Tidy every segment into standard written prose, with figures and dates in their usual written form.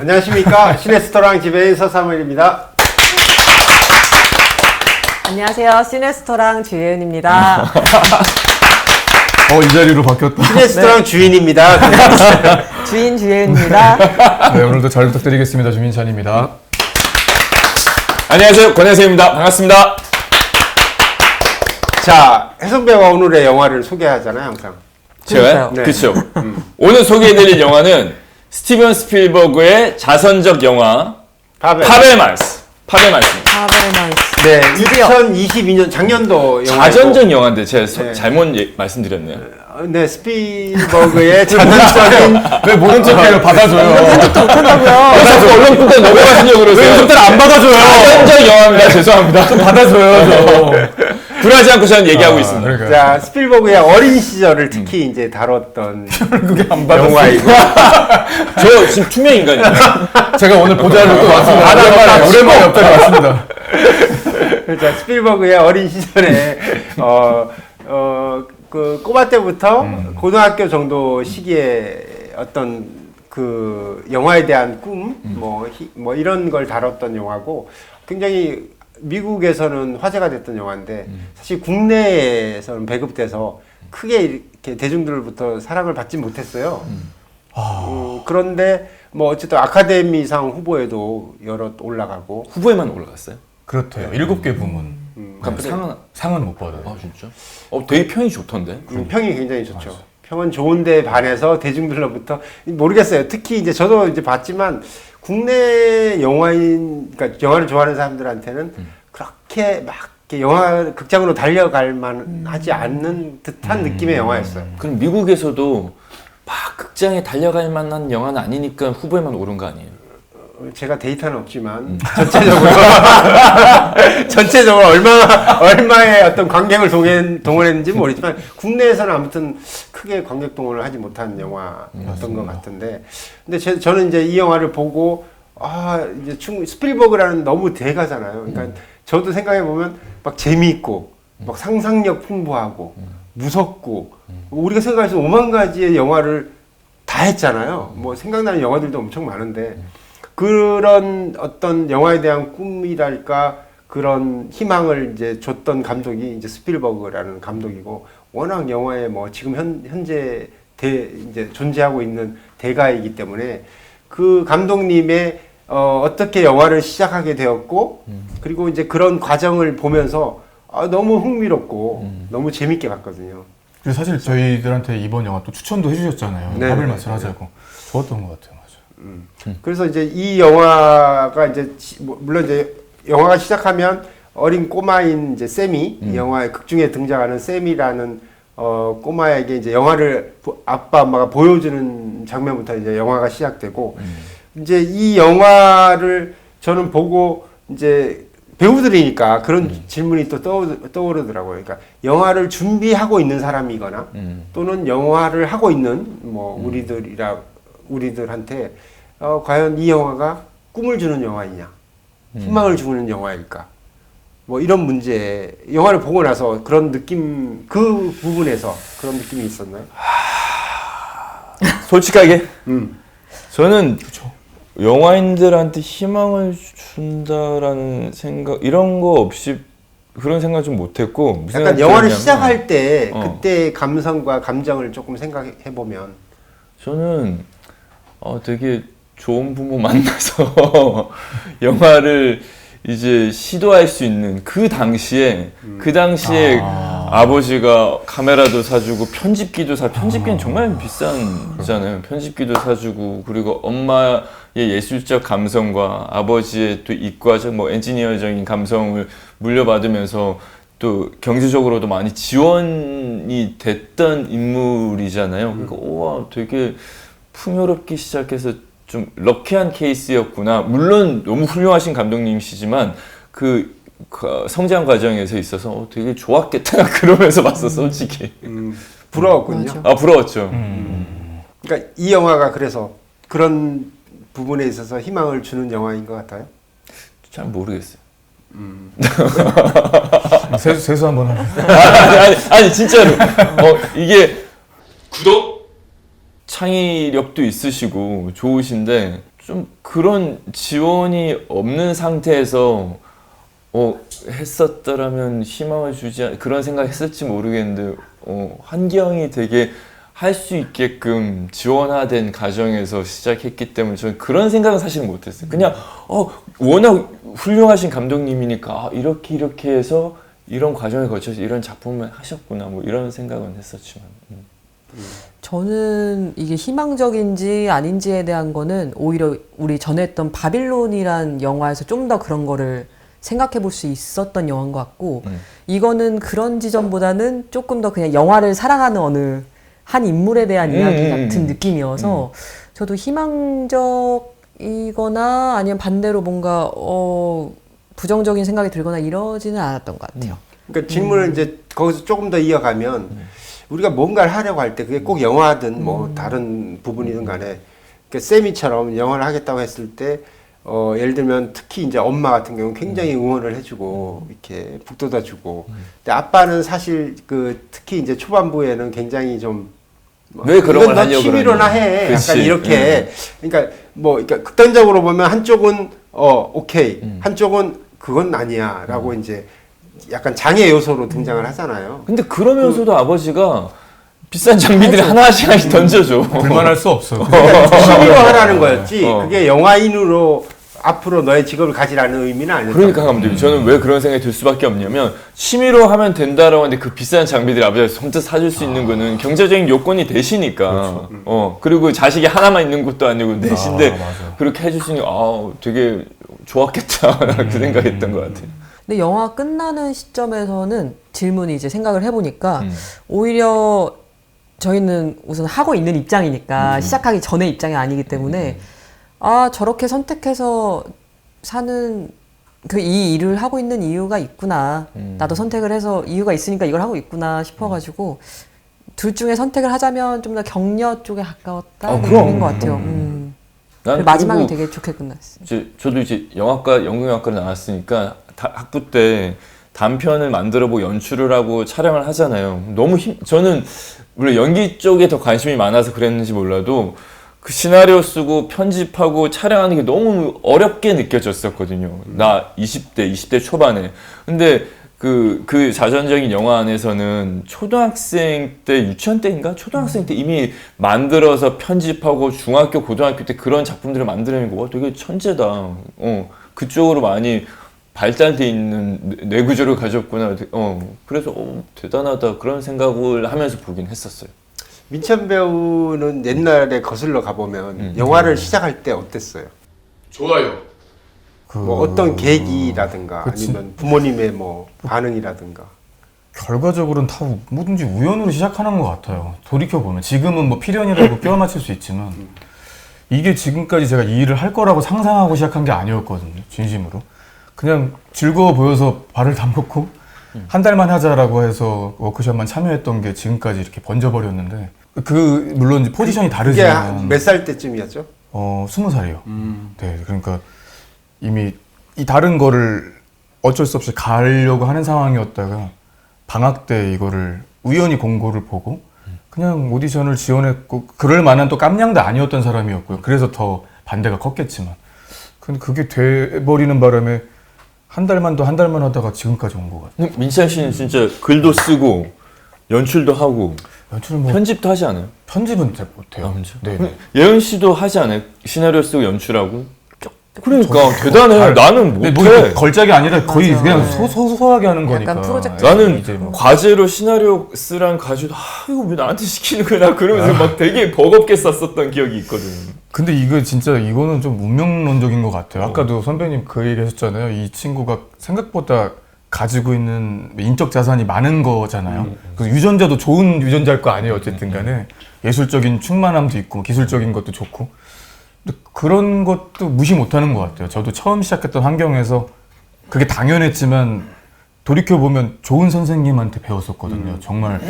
안녕하십니까. 시네스토랑 지배인 서사무엘입니다. 안녕하세요. 시네스토랑 주예은입니다. 이 자리로 바뀌었다. 시네스토랑 주인입니다. 주인 주예은입니다. 네, 오늘도 잘 부탁드리겠습니다. 주민찬입니다. 안녕하세요. 권혜세입니다. 반갑습니다. 자, 혜성배가 오늘의 영화를 소개하잖아요, 항상. 제가요? 네. 그렇죠. 오늘 소개해드릴 영화는 스티븐 스필버그의 자선적 영화 파벨마스. 파벨마스입니다. 파벨만스. 네, 드디어. 2022년 작년도 영화. 자전적 영화인데 제가 네. 잘못 말씀드렸네요. 네, 스필버그의 자전적인 왜 모른 척해요? 받아줘요. 자꾸 언론부터 넘어가시려고 그러세요. 왜 안 받아줘요? 자전적 영화입니다. 죄송합니다. 좀 받아줘요. 불하지 않고 저는 얘기하고 있습니다. 그러니까. 자, 스필버그의 어린 시절을 특히 이제 다뤘던 그게 안 영화이고. 저 지금 투명 인간이에요. 제가 오늘 보자를 또 왔습니다. 오랜만에 옆자리 왔습니다. 자, 스필버그의 어린 시절에 그 꼬마 때부터 고등학교 정도 시기에 어떤 그 영화에 대한 꿈, 뭐 이런 걸 다뤘던 영화고 굉장히 미국에서는 화제가 됐던 영화인데 사실 국내에서는 배급돼서 크게 이렇게 대중들로부터 사랑을 받지 못했어요. 그런데 뭐 어쨌든 아카데미상 후보에도 여러 올라가고. 후보에만 올라갔어요? 그렇대요. 7개 부문. 그럼 상은 못 받아요. 아 진짜? 되게 평이 좋던데. 평이 굉장히 좋죠. 평은 좋은데 반해서 대중들로부터 모르겠어요. 특히 이제 저도 이제 봤지만 국내 그러니까 영화를 좋아하는 사람들한테는 그렇게 막 이렇게 극장으로 달려갈 만하지 않는 듯한 느낌의 영화였어요. 그럼 미국에서도 막 극장에 달려갈 만한 영화는 아니니까 후보에만 오른 거 아니에요? 제가 데이터는 없지만 전체적으로 얼마의 어떤 관객을 동원했는지 모르지만 국내에서는 아무튼 크게 관객 동원을 하지 못한 영화였던 것 같은데, 근데 저는 이제 이 영화를 보고 이제 스필버그라는 너무 대가잖아요. 그러니까 저도 생각해 보면 막 재미있고 막 상상력 풍부하고 무섭고 우리가 생각할 수 있는 5만 가지의 영화를 다 했잖아요. 뭐 생각나는 영화들도 엄청 많은데. 그런 어떤 영화에 대한 꿈이랄까 그런 희망을 이제 줬던 감독이 이제 스필버그라는 감독이고, 워낙 영화에 뭐 지금 현재 이제 존재하고 있는 대가이기 때문에 그 감독님의 어떻게 영화를 시작하게 되었고, 그리고 이제 그런 과정을 보면서 너무 흥미롭고 너무 재밌게 봤거든요. 그래서 사실 저희들한테 이번 영화 또 추천도 해주셨잖아요. 네. 파벨마스를 하자고. 좋았던 것 같아요. 그래서 이제 이 영화가 이제 물론 이제 영화가 시작하면 어린 꼬마인 이제 세미, 이 영화의 극중에 등장하는 세미라는 꼬마에게 이제 영화를 아빠 엄마가 보여주는 장면부터 이제 영화가 시작되고, 이제 이 영화를 저는 보고 이제 배우들이니까 그런 질문이 또 떠오르더라고요. 그러니까 영화를 준비하고 있는 사람이거나 또는 영화를 하고 있는 뭐 우리들한테 과연 이 영화가 꿈을 주는 영화이냐, 희망을 주는 영화일까, 뭐 이런 문제, 영화를 보고 나서 그런 느낌, 그 부분에서 그런 느낌이 있었나요? 솔직하게 저는 영화인들한테 희망을 준다라는 생각, 이런 거 없이 그런 생각 좀 못했고, 무슨 약간 생각이 영화를 들었냐면, 시작할 때 그때의 감성과 감정을 조금 생각해 보면, 저는 되게 좋은 부모 만나서 영화를 이제 시도할 수 있는 그 당시에 아버지가 카메라도 사주고 편집기는 정말 비싼잖아요. 편집기도 사주고, 그리고 엄마의 예술적 감성과 아버지의 또 이과적 뭐 엔지니어적인 감성을 물려받으면서 또 경제적으로도 많이 지원이 됐던 인물이잖아요. 그러니까 우와, 되게 풍요롭게 시작해서 좀 럭키한 케이스였구나. 물론 너무 훌륭하신 감독님이시지만 그 성장 과정에서 있어서 되게 좋았겠다 그러면서 봤어, 솔직히. 부러웠군요. 부러웠죠. 그러니까 이 영화가 그래서 그런 부분에 있어서 희망을 주는 영화인 것 같아요. 잘 모르겠어요. 세수 한번 하면. 아니 진짜로 이게 구독 창의력도 있으시고 좋으신데 좀 그런 지원이 없는 상태에서 했었더라면 희망을 그런 생각 했을지 모르겠는데 환경이 되게 할 수 있게끔 지원화된 가정에서 시작했기 때문에 저는 그런 생각은 사실 못했어요. 그냥 워낙 훌륭하신 감독님이니까 이렇게 해서 이런 과정을 거쳐서 이런 작품을 하셨구나 뭐 이런 생각은 했었지만 저는 이게 희망적인지 아닌지에 대한 거는 오히려 우리 전에 했던 바빌론이란 영화에서 좀 더 그런 거를 생각해 볼 수 있었던 영화인 것 같고 이거는 그런 지점보다는 조금 더 그냥 영화를 사랑하는 어느 한 인물에 대한 이야기 같은 느낌이어서 저도 희망적이거나 아니면 반대로 뭔가 부정적인 생각이 들거나 이러지는 않았던 것 같아요. 그러니까 질문을 이제 거기서 조금 더 이어가면 우리가 뭔가를 하려고 할 때 그게 꼭 영화든 뭐 다른 부분이든 간에 그러니까 세미처럼 영화를 하겠다고 했을 때 예를 들면 특히 이제 엄마 같은 경우는 굉장히 응원을 해주고 이렇게 북돋아주고 근데 아빠는 사실 그 특히 이제 초반부에는 굉장히 좀 왜 그런 걸 하려고 취미로나 해 그치. 약간 이렇게 그러니까 그러니까 극단적으로 보면 한쪽은 오케이 한쪽은 그건 아니야라고 이제 약간 장애 요소로 등장을 하잖아요. 근데 그러면서도 아버지가 비싼 장비들을 하나씩 던져줘. 불만할 수 없어. 그러니까 취미로 하라는 거였지 그게 영화인으로 앞으로 너의 직업을 가지라는 의미는 아니었다. 그러니까 감독님 저는 왜 그런 생각이 들 수밖에 없냐면 취미로 하면 된다라고 하는데 그 비싼 장비들을 아버지가 선뜻 사줄 수 있는 거는 경제적인 요건이 되시니까 그리고 자식이 하나만 있는 것도 아니고 넷인데 맞아. 그렇게 해줄 수 있는 되게 좋았겠다 그 생각했던 것 같아요. 근데 영화 끝나는 시점에서는 질문이 이제 생각을 해보니까 오히려 저희는 우선 하고 있는 입장이니까 시작하기 전의 입장이 아니기 때문에 저렇게 선택해서 사는 이 일을 하고 있는 이유가 있구나. 나도 선택을 해서 이유가 있으니까 이걸 하고 있구나 싶어가지고 둘 중에 선택을 하자면 좀 더 격려 쪽에 가까웠다 느낌인 것 같아요. 난 마지막이 그리고 되게 좋게 끝났어요. 저도 이제 연극영화과를 나왔으니까 학부 때 단편을 만들어보고 연출을 하고 촬영을 하잖아요. 너무 저는 물론 연기 쪽에 더 관심이 많아서 그랬는지 몰라도 그 시나리오 쓰고 편집하고 촬영하는 게 너무 어렵게 느껴졌었거든요. 나 20대 초반에. 근데 그 자전적인 영화 안에서는 초등학생 때, 유치원 때인가? 초등학생 때 이미 만들어서 편집하고 중학교, 고등학교 때 그런 작품들을 만들어내는 거 되게 천재다. 그쪽으로 많이 발달돼 있는 뇌구조를 가졌구나. 그래서 대단하다 그런 생각을 하면서 보긴 했었어요. 민찬 배우는 옛날에 거슬러 가보면 영화를 시작할 때 어땠어요? 좋아요. 뭐 어떤 계기라든가 아니면 부모님의 뭐 반응이라든가 결과적으로는 다 뭐든지 우연으로 시작하는 것 같아요. 돌이켜보면 지금은 뭐 필연이라고 껴 맞출 수 있지만 이게 지금까지 제가 이 일을 할 거라고 상상하고 시작한 게 아니었거든요. 진심으로. 그냥 즐거워 보여서 발을 담궜고 한 달만 하자라고 해서 워크숍만 참여했던 게 지금까지 이렇게 번져버렸는데 물론 이제 포지션이 그게 다르지만 몇 살 때쯤이었죠? 20살이요. 네, 그러니까 이미 이 다른 거를 어쩔 수 없이 가려고 하는 상황이었다가 방학 때 이거를 우연히 공고를 보고 그냥 오디션을 지원했고 그럴 만한 또 깜냥도 아니었던 사람이었고요. 그래서 더 반대가 컸겠지만 근데 그게 돼버리는 바람에 한 달만 하다가 지금까지 온 것 같아요. 민찬 씨는 진짜 글도 쓰고 연출도 하고 연출은 뭐 편집도 하지 않아요? 편집은 잘 못해요. 네. 예은 씨도 하지 않아요? 시나리오 쓰고 연출하고? 그러니까 대단해. 나는 네, 못해. 뭐 걸작이 아니라 거의 맞아. 그냥 소소하게 하는 거니까. 약간 프로젝트. 나는 이제 뭐 과제로 시나리오 쓰란 가지고 이거 왜 나한테 시키는 거야 그러면서 막 되게 버겁게 썼었던 기억이 있거든. 근데 이거는 좀 운명론적인 것 같아요. 아까도 선배님 그 얘기 하셨잖아요. 이 친구가 생각보다 가지고 있는 인적 자산이 많은 거잖아요. 그래서 유전자도 좋은 유전자일 거 아니에요. 어쨌든 간에 예술적인 충만함도 있고 기술적인 것도 좋고 근데 그런 것도 무시 못하는 것 같아요. 저도 처음 시작했던 환경에서 그게 당연했지만 돌이켜보면 좋은 선생님한테 배웠었거든요. 정말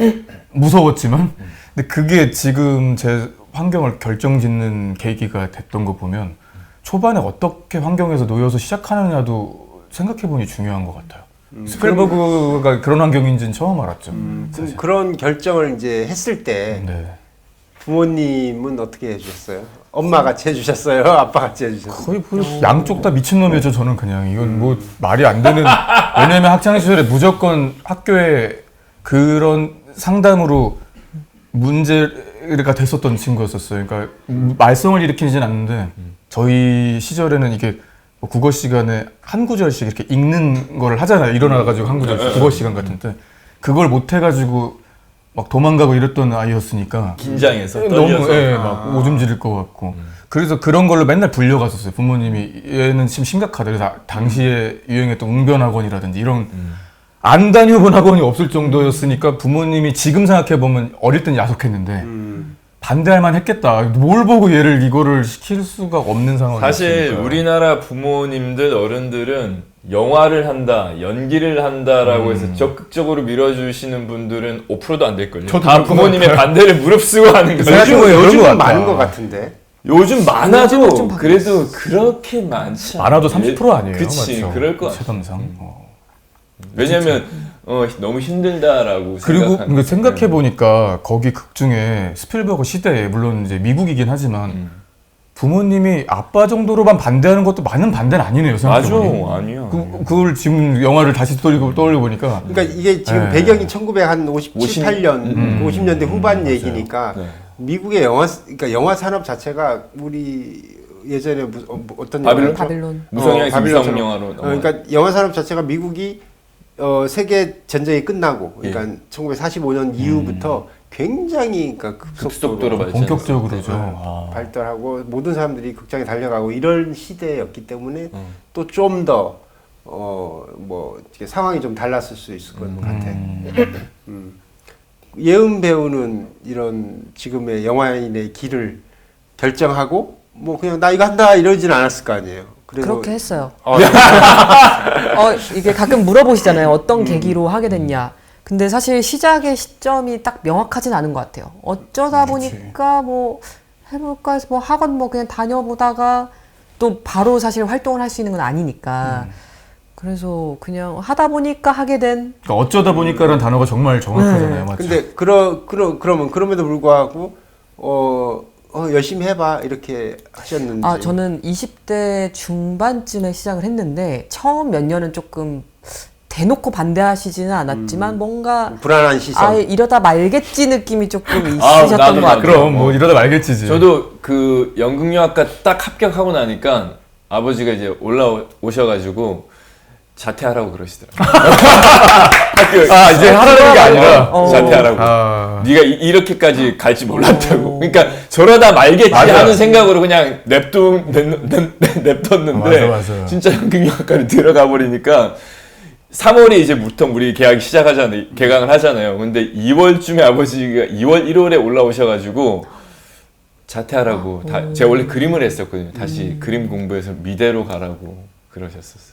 무서웠지만 근데 그게 지금 제 환경을 결정짓는 계기가 됐던 거 보면 초반에 어떻게 환경에서 놓여서 시작하느냐도 생각해보니 중요한 것 같아요. 스필버그가 그런 환경인지는 처음 알았죠. 그런 결정을 이제 했을 때 네. 부모님은 어떻게 해주셨어요? 엄마 같이 해주셨어요? 아빠 같이 해주셨어요? 거의 뭐 양쪽 다 미친놈이죠. 저는 그냥 이건 뭐 말이 안 되는. 왜냐면 학창 시절에 무조건 학교에 그런 상담으로 문제가 됐었던 친구였었어요. 그러니까 말썽을 일으키진 않는데 저희 시절에는 이게 뭐 국어 시간에 한 구절씩 이렇게 읽는 거를 하잖아요. 일어나가지고 한 구절씩 국어 시간 같은데 그걸 못 해가지고 막 도망가고 이랬던 아이였으니까 긴장해서 너무 떨려서. 막 오줌 지를 것 같고 그래서 그런 걸로 맨날 불려갔었어요. 부모님이 얘는 지금 심각하다. 그래서 당시에 유행했던 웅변학원이라든지 이런 안 다녀본 학원이 없을 정도였으니까 부모님이 지금 생각해 보면 어릴 땐 야속했는데 반대할 만 했겠다. 뭘 보고 얘를 이거를 시킬 수가 없는 상황이었으니까. 사실 우리나라 부모님들 어른들은 영화를 한다, 연기를 한다라고 해서 적극적으로 밀어주시는 분들은 5%도 안 될걸요. 저도 다 그럴 것 부모님의 같아요. 반대를 무릅쓰고 하는 거예요. 생각해보면 그런 것 요즘은 같다. 많은 것 같은데. 요즘 많아도 요즘은 좀 그래도 그렇게 많지 않아요. 많아도 30% 아니에요. 그치, 맞죠? 그럴 것 같아. 체감상. 왜냐면 너무 힘들다라고 그리고 생각하니까. 생각해 보니까 거기 극 중에 스필버그 시대에 물론 이제 미국이긴 하지만 부모님이 아빠 정도로만 반대하는 것도 많은 반대는 아니네요. 맞아, 생각해보니. 아니야. 그걸 지금 영화를 다시 떠올려 보니까 그러니까 이게 지금 네. 배경이 1957, 8년, 50년대 후반 얘기니까 네. 미국의 그러니까 영화 산업 자체가 우리 예전에 어떤 바빌론? 영화였죠? 바빌론. 무성향에서 바빌론처럼. 무성 영화로 그러니까 영화 산업 자체가 미국이 세계 전쟁이 끝나고 그러니까 1945년 이후부터 굉장히 그러니까 급속도로 발전. 본격적으로죠. 네. 발달하고 모든 사람들이 극장에 달려가고 이런 시대였기 때문에 또 좀 더 뭐 상황이 좀 달랐을 수 있을 것 같아. 예은 배우는 이런 지금의 영화인의 길을 결정하고 뭐 그냥 나 이거 한다 이러진 않았을 거 아니에요. 그래서 그렇게 했어요. 이게 가끔 물어보시잖아요. 어떤 계기로 하게 됐냐. 근데 사실 시작의 시점이 딱 명확하진 않은 것 같아요. 어쩌다 보니까 뭐 해볼까 해서 뭐 학원 뭐 그냥 다녀보다가 또 바로 사실 활동을 할 수 있는 건 아니니까. 그래서 그냥 하다 보니까 하게 된. 그러니까 어쩌다 보니까라는 단어가 정말 정확하잖아요. 맞죠? 근데 그러면 그럼에도 불구하고 열심히 해봐 이렇게 하셨는지. 저는 20대 중반쯤에 시작을 했는데 처음 몇 년은 조금 대놓고 반대하시지는 않았지만 뭔가 불안한 시선. 이러다 말겠지 느낌이 조금 나도, 있으셨던 것 같아요. 그럼 뭐 이러다 말겠지. 저도 그 연극영화과 딱 합격하고 나니까 아버지가 이제 올라오셔가지고 자퇴하라고 그러시더라고요. 이제 하라는 게 아니라 자퇴하라고. 네가 이렇게까지 갈지 몰랐다고. 그러니까 저러다 말겠지 맞아. 하는 생각으로 그냥 냅뒀는데 맞아. 진짜 연극영화과를 들어가 버리니까 3월에 이제 보통 우리 개강을 하잖아요. 근데 2월쯤에 아버지가 2월 1월에 올라오셔가지고 자퇴하라고 제가 원래 그림을 했었거든요. 다시 그림 공부해서 미대로 가라고 그러셨었어요.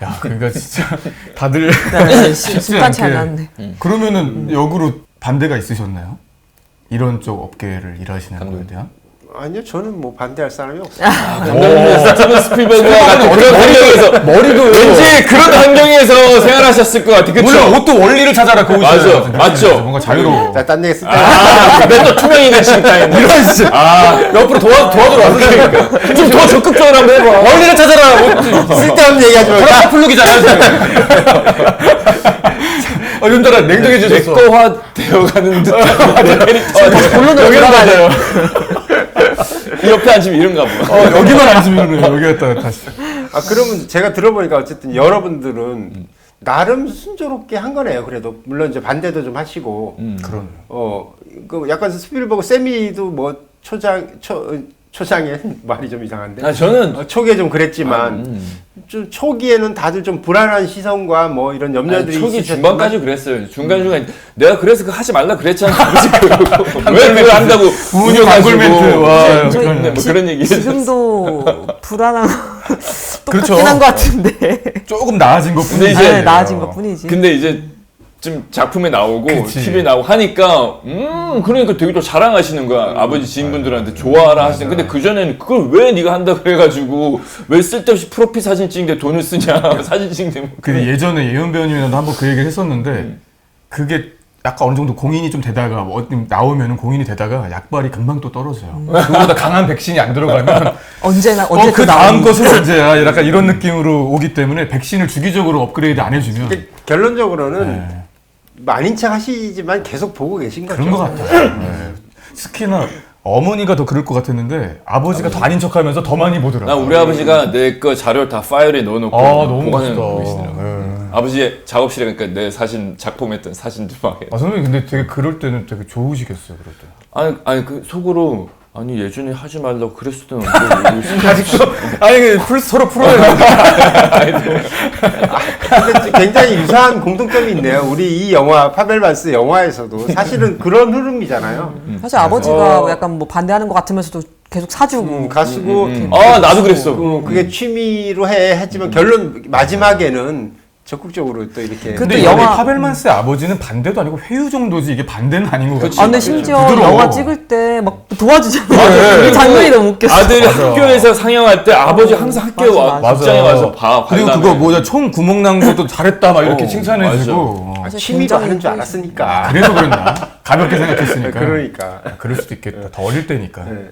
야, 그러니까 진짜 다들 쉽지 순탄치 않게. 않았네. 그러면은 역으로 반대가 있으셨나요? 이런 쪽 업계를 일하시는 거에 대한? 아니요, 저는 뭐 반대할 사람이 없어요. 스티븐 스필버그와 같은 그런 환경에서 머리도 왠지 그런 환경에서 생활하셨을 것 같아. 그쵸? 물론 옷도 원리를 찾아라 그 옷이에요. 맞아, 맞죠. 뭔가 자유로워. 자, 딴 얘기 쓸 때. 맨날 투명인의 침탕인데. 이런 진짜. 옆으로 도와주러 왔어. 그러니까. 좀 더 적극적으로 한번 해봐. 원리를 찾아라. 쓸데없는 얘기하지 말고. 플룩이잖아. 윤달아 냉정해 주셨어. 내꺼화 되어가는 듯한 캐릭터. 본론으로 들어가요. 이 옆에 앉으면 이런가 봐. 여기만 앉으면 여기 갔다가 다시. 그러면 제가 들어보니까 어쨌든 여러분들은 나름 순조롭게 한 거네요. 그래도 물론 이제 반대도 좀 하시고. 그런. 그 약간 스필버그 세미도 뭐 초장에 말이 좀 이상한데. 저는 초기에 좀 그랬지만 좀 초기에는 다들 좀 불안한 시선과 뭐 이런 염려들이 초기 있으셨지만 중반까지 그랬어요. 중간중간 내가 그래서 그거 하지 말라 그랬잖아. 왜 그걸 한다고 부모님 단골 멘트. 와, 저희 뭐 그런 얘기 지금도 불안한 똑같긴 그렇죠. 한 것 같은데. 조금 나아진 것 근데 뿐이지. 이제 나아진 것 뿐이지. 근데 이제 좀 작품에 나오고 그치. TV에 나오고 하니까 그러니까 되게 또 자랑하시는 거야. 아버지 지인분들한테 좋아하라 하시는. 근데 그전에는 그걸 왜 네가 한다 그래가지고 왜 쓸데없이 프로필 사진 찍는데 돈을 쓰냐. 사진 찍는데 뭐. 그 예전에 예은 배우님이랑도 한번 그 얘기를 했었는데 그게 약간 어느 정도 공인이 좀 되다가 나오면은 공인이 되다가 약발이 금방 또 떨어져요. 그거보다 강한 백신이 안 들어가면 언제 그 또 다음 나오니? 것은 언제야? 약간 이런 느낌으로 오기 때문에 백신을 주기적으로 업그레이드 안 해주면 근데 결론적으로는 네. 아닌 척 하시지만 계속 보고 계신 거죠. 그런 것 같아요. 네. 특히나 어머니가 더 그럴 것 같았는데 아버지가 더 아닌 척하면서 더 많이 보더라고요. 나 우리 아버지가 내 거 자료를 다 파일에 넣어놓고 너무 보관해 멋있다. 놓고 계시더라고요. 네. 아버지의 작업실에 그러니까 내 사진 작품했던 사진들 막. 선생님 근데 되게 그럴 때는 되게 좋으시겠어요, 그럴 때. 아니 그 속으로 아니 예전에 하지 말라고 그랬을 때는 언제 아직도 서로 풀어야 근데 굉장히 유사한 공통점이 있네요. 우리 이 영화 파벨반스 영화에서도 사실은 그런 흐름이잖아요. 사실 아버지가 약간 뭐 반대하는 것 같으면서도 계속 사주고 가수고 아 나도 그랬어. 그게 취미로 했지만 결론 마지막에는 적극적으로 또 이렇게 그- 근데 또 영화 영화- 파벨만스의 아버지는 반대도 아니고 회유 정도지 이게 반대는 아닌 것 같아요. 아 근데 심지어 부드러워. 영화 찍을 때 막 도와주잖아요. 그 장면이 너무 웃겼어. 아들이 맞아. 학교에서 상영할 때 아버지 항상 학교에 와 맞아. 직장에 와서 봐. 그리고 관람해. 그거 뭐냐 총 구멍 난 것도 잘했다 막 이렇게 어, 칭찬해주고. 아, 사실 취미로 굉장히 하는 줄 알았으니까. 그래서 그랬나? 가볍게 생각했으니까. 그러니까. 그럴 수도 있겠다. 더 어릴 때니까. 네.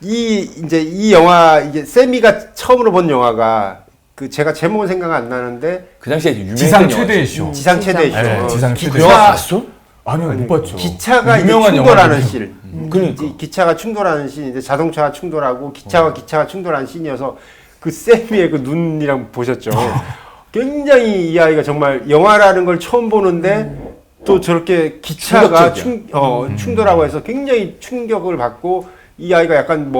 이 영화 이제 세미가 처음으로 본 영화가 그 제가 제목은 생각 안 나는데 그 당시에 유명했던 지상 영화지. 최대의 쇼. 지상 최대의 쇼. 네, 지상 최대의 그 쇼. 영화 봤어? 아니요, 못 봤죠. 기차가 이제 유명한 충돌하는 영화거든요. 씬. 그러니까. 이 기차가 충돌하는 씬, 이제 자동차가 충돌하고 기차와 기차가 충돌하는 씬이어서 그 세미의 그 눈이랑 보셨죠. 굉장히 이 아이가 정말 영화라는 걸 처음 보는데 또 저렇게 기차가 충격적이야. 충돌하고 해서 굉장히 충격을 받고 이 아이가 약간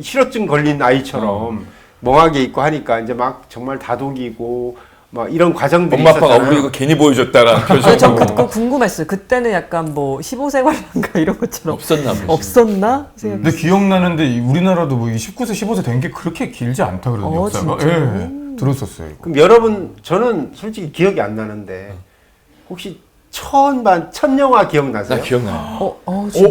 실어증 걸린 아이처럼 멍하게 있고 하니까 이제 막 정말 다독이고 막 이런 과정들이 엄마 아빠가 있었잖아요. 우리 이거 괜히 보여줬다라는 근데 표정. 전 그거 궁금했어요. 그때는 약간 뭐 15세 관련가 이런 것처럼 없었나 보지. 없었나? 생각. 근데 기억나는데 우리나라도 뭐 19세, 15세 된 게 그렇게 길지 않다 그러던데 역사가. 진짜요? 예, 들었었어요. 이거. 그럼 여러분 저는 솔직히 기억이 안 나는데 혹시 첫 영화 기억나세요? 나 기억나.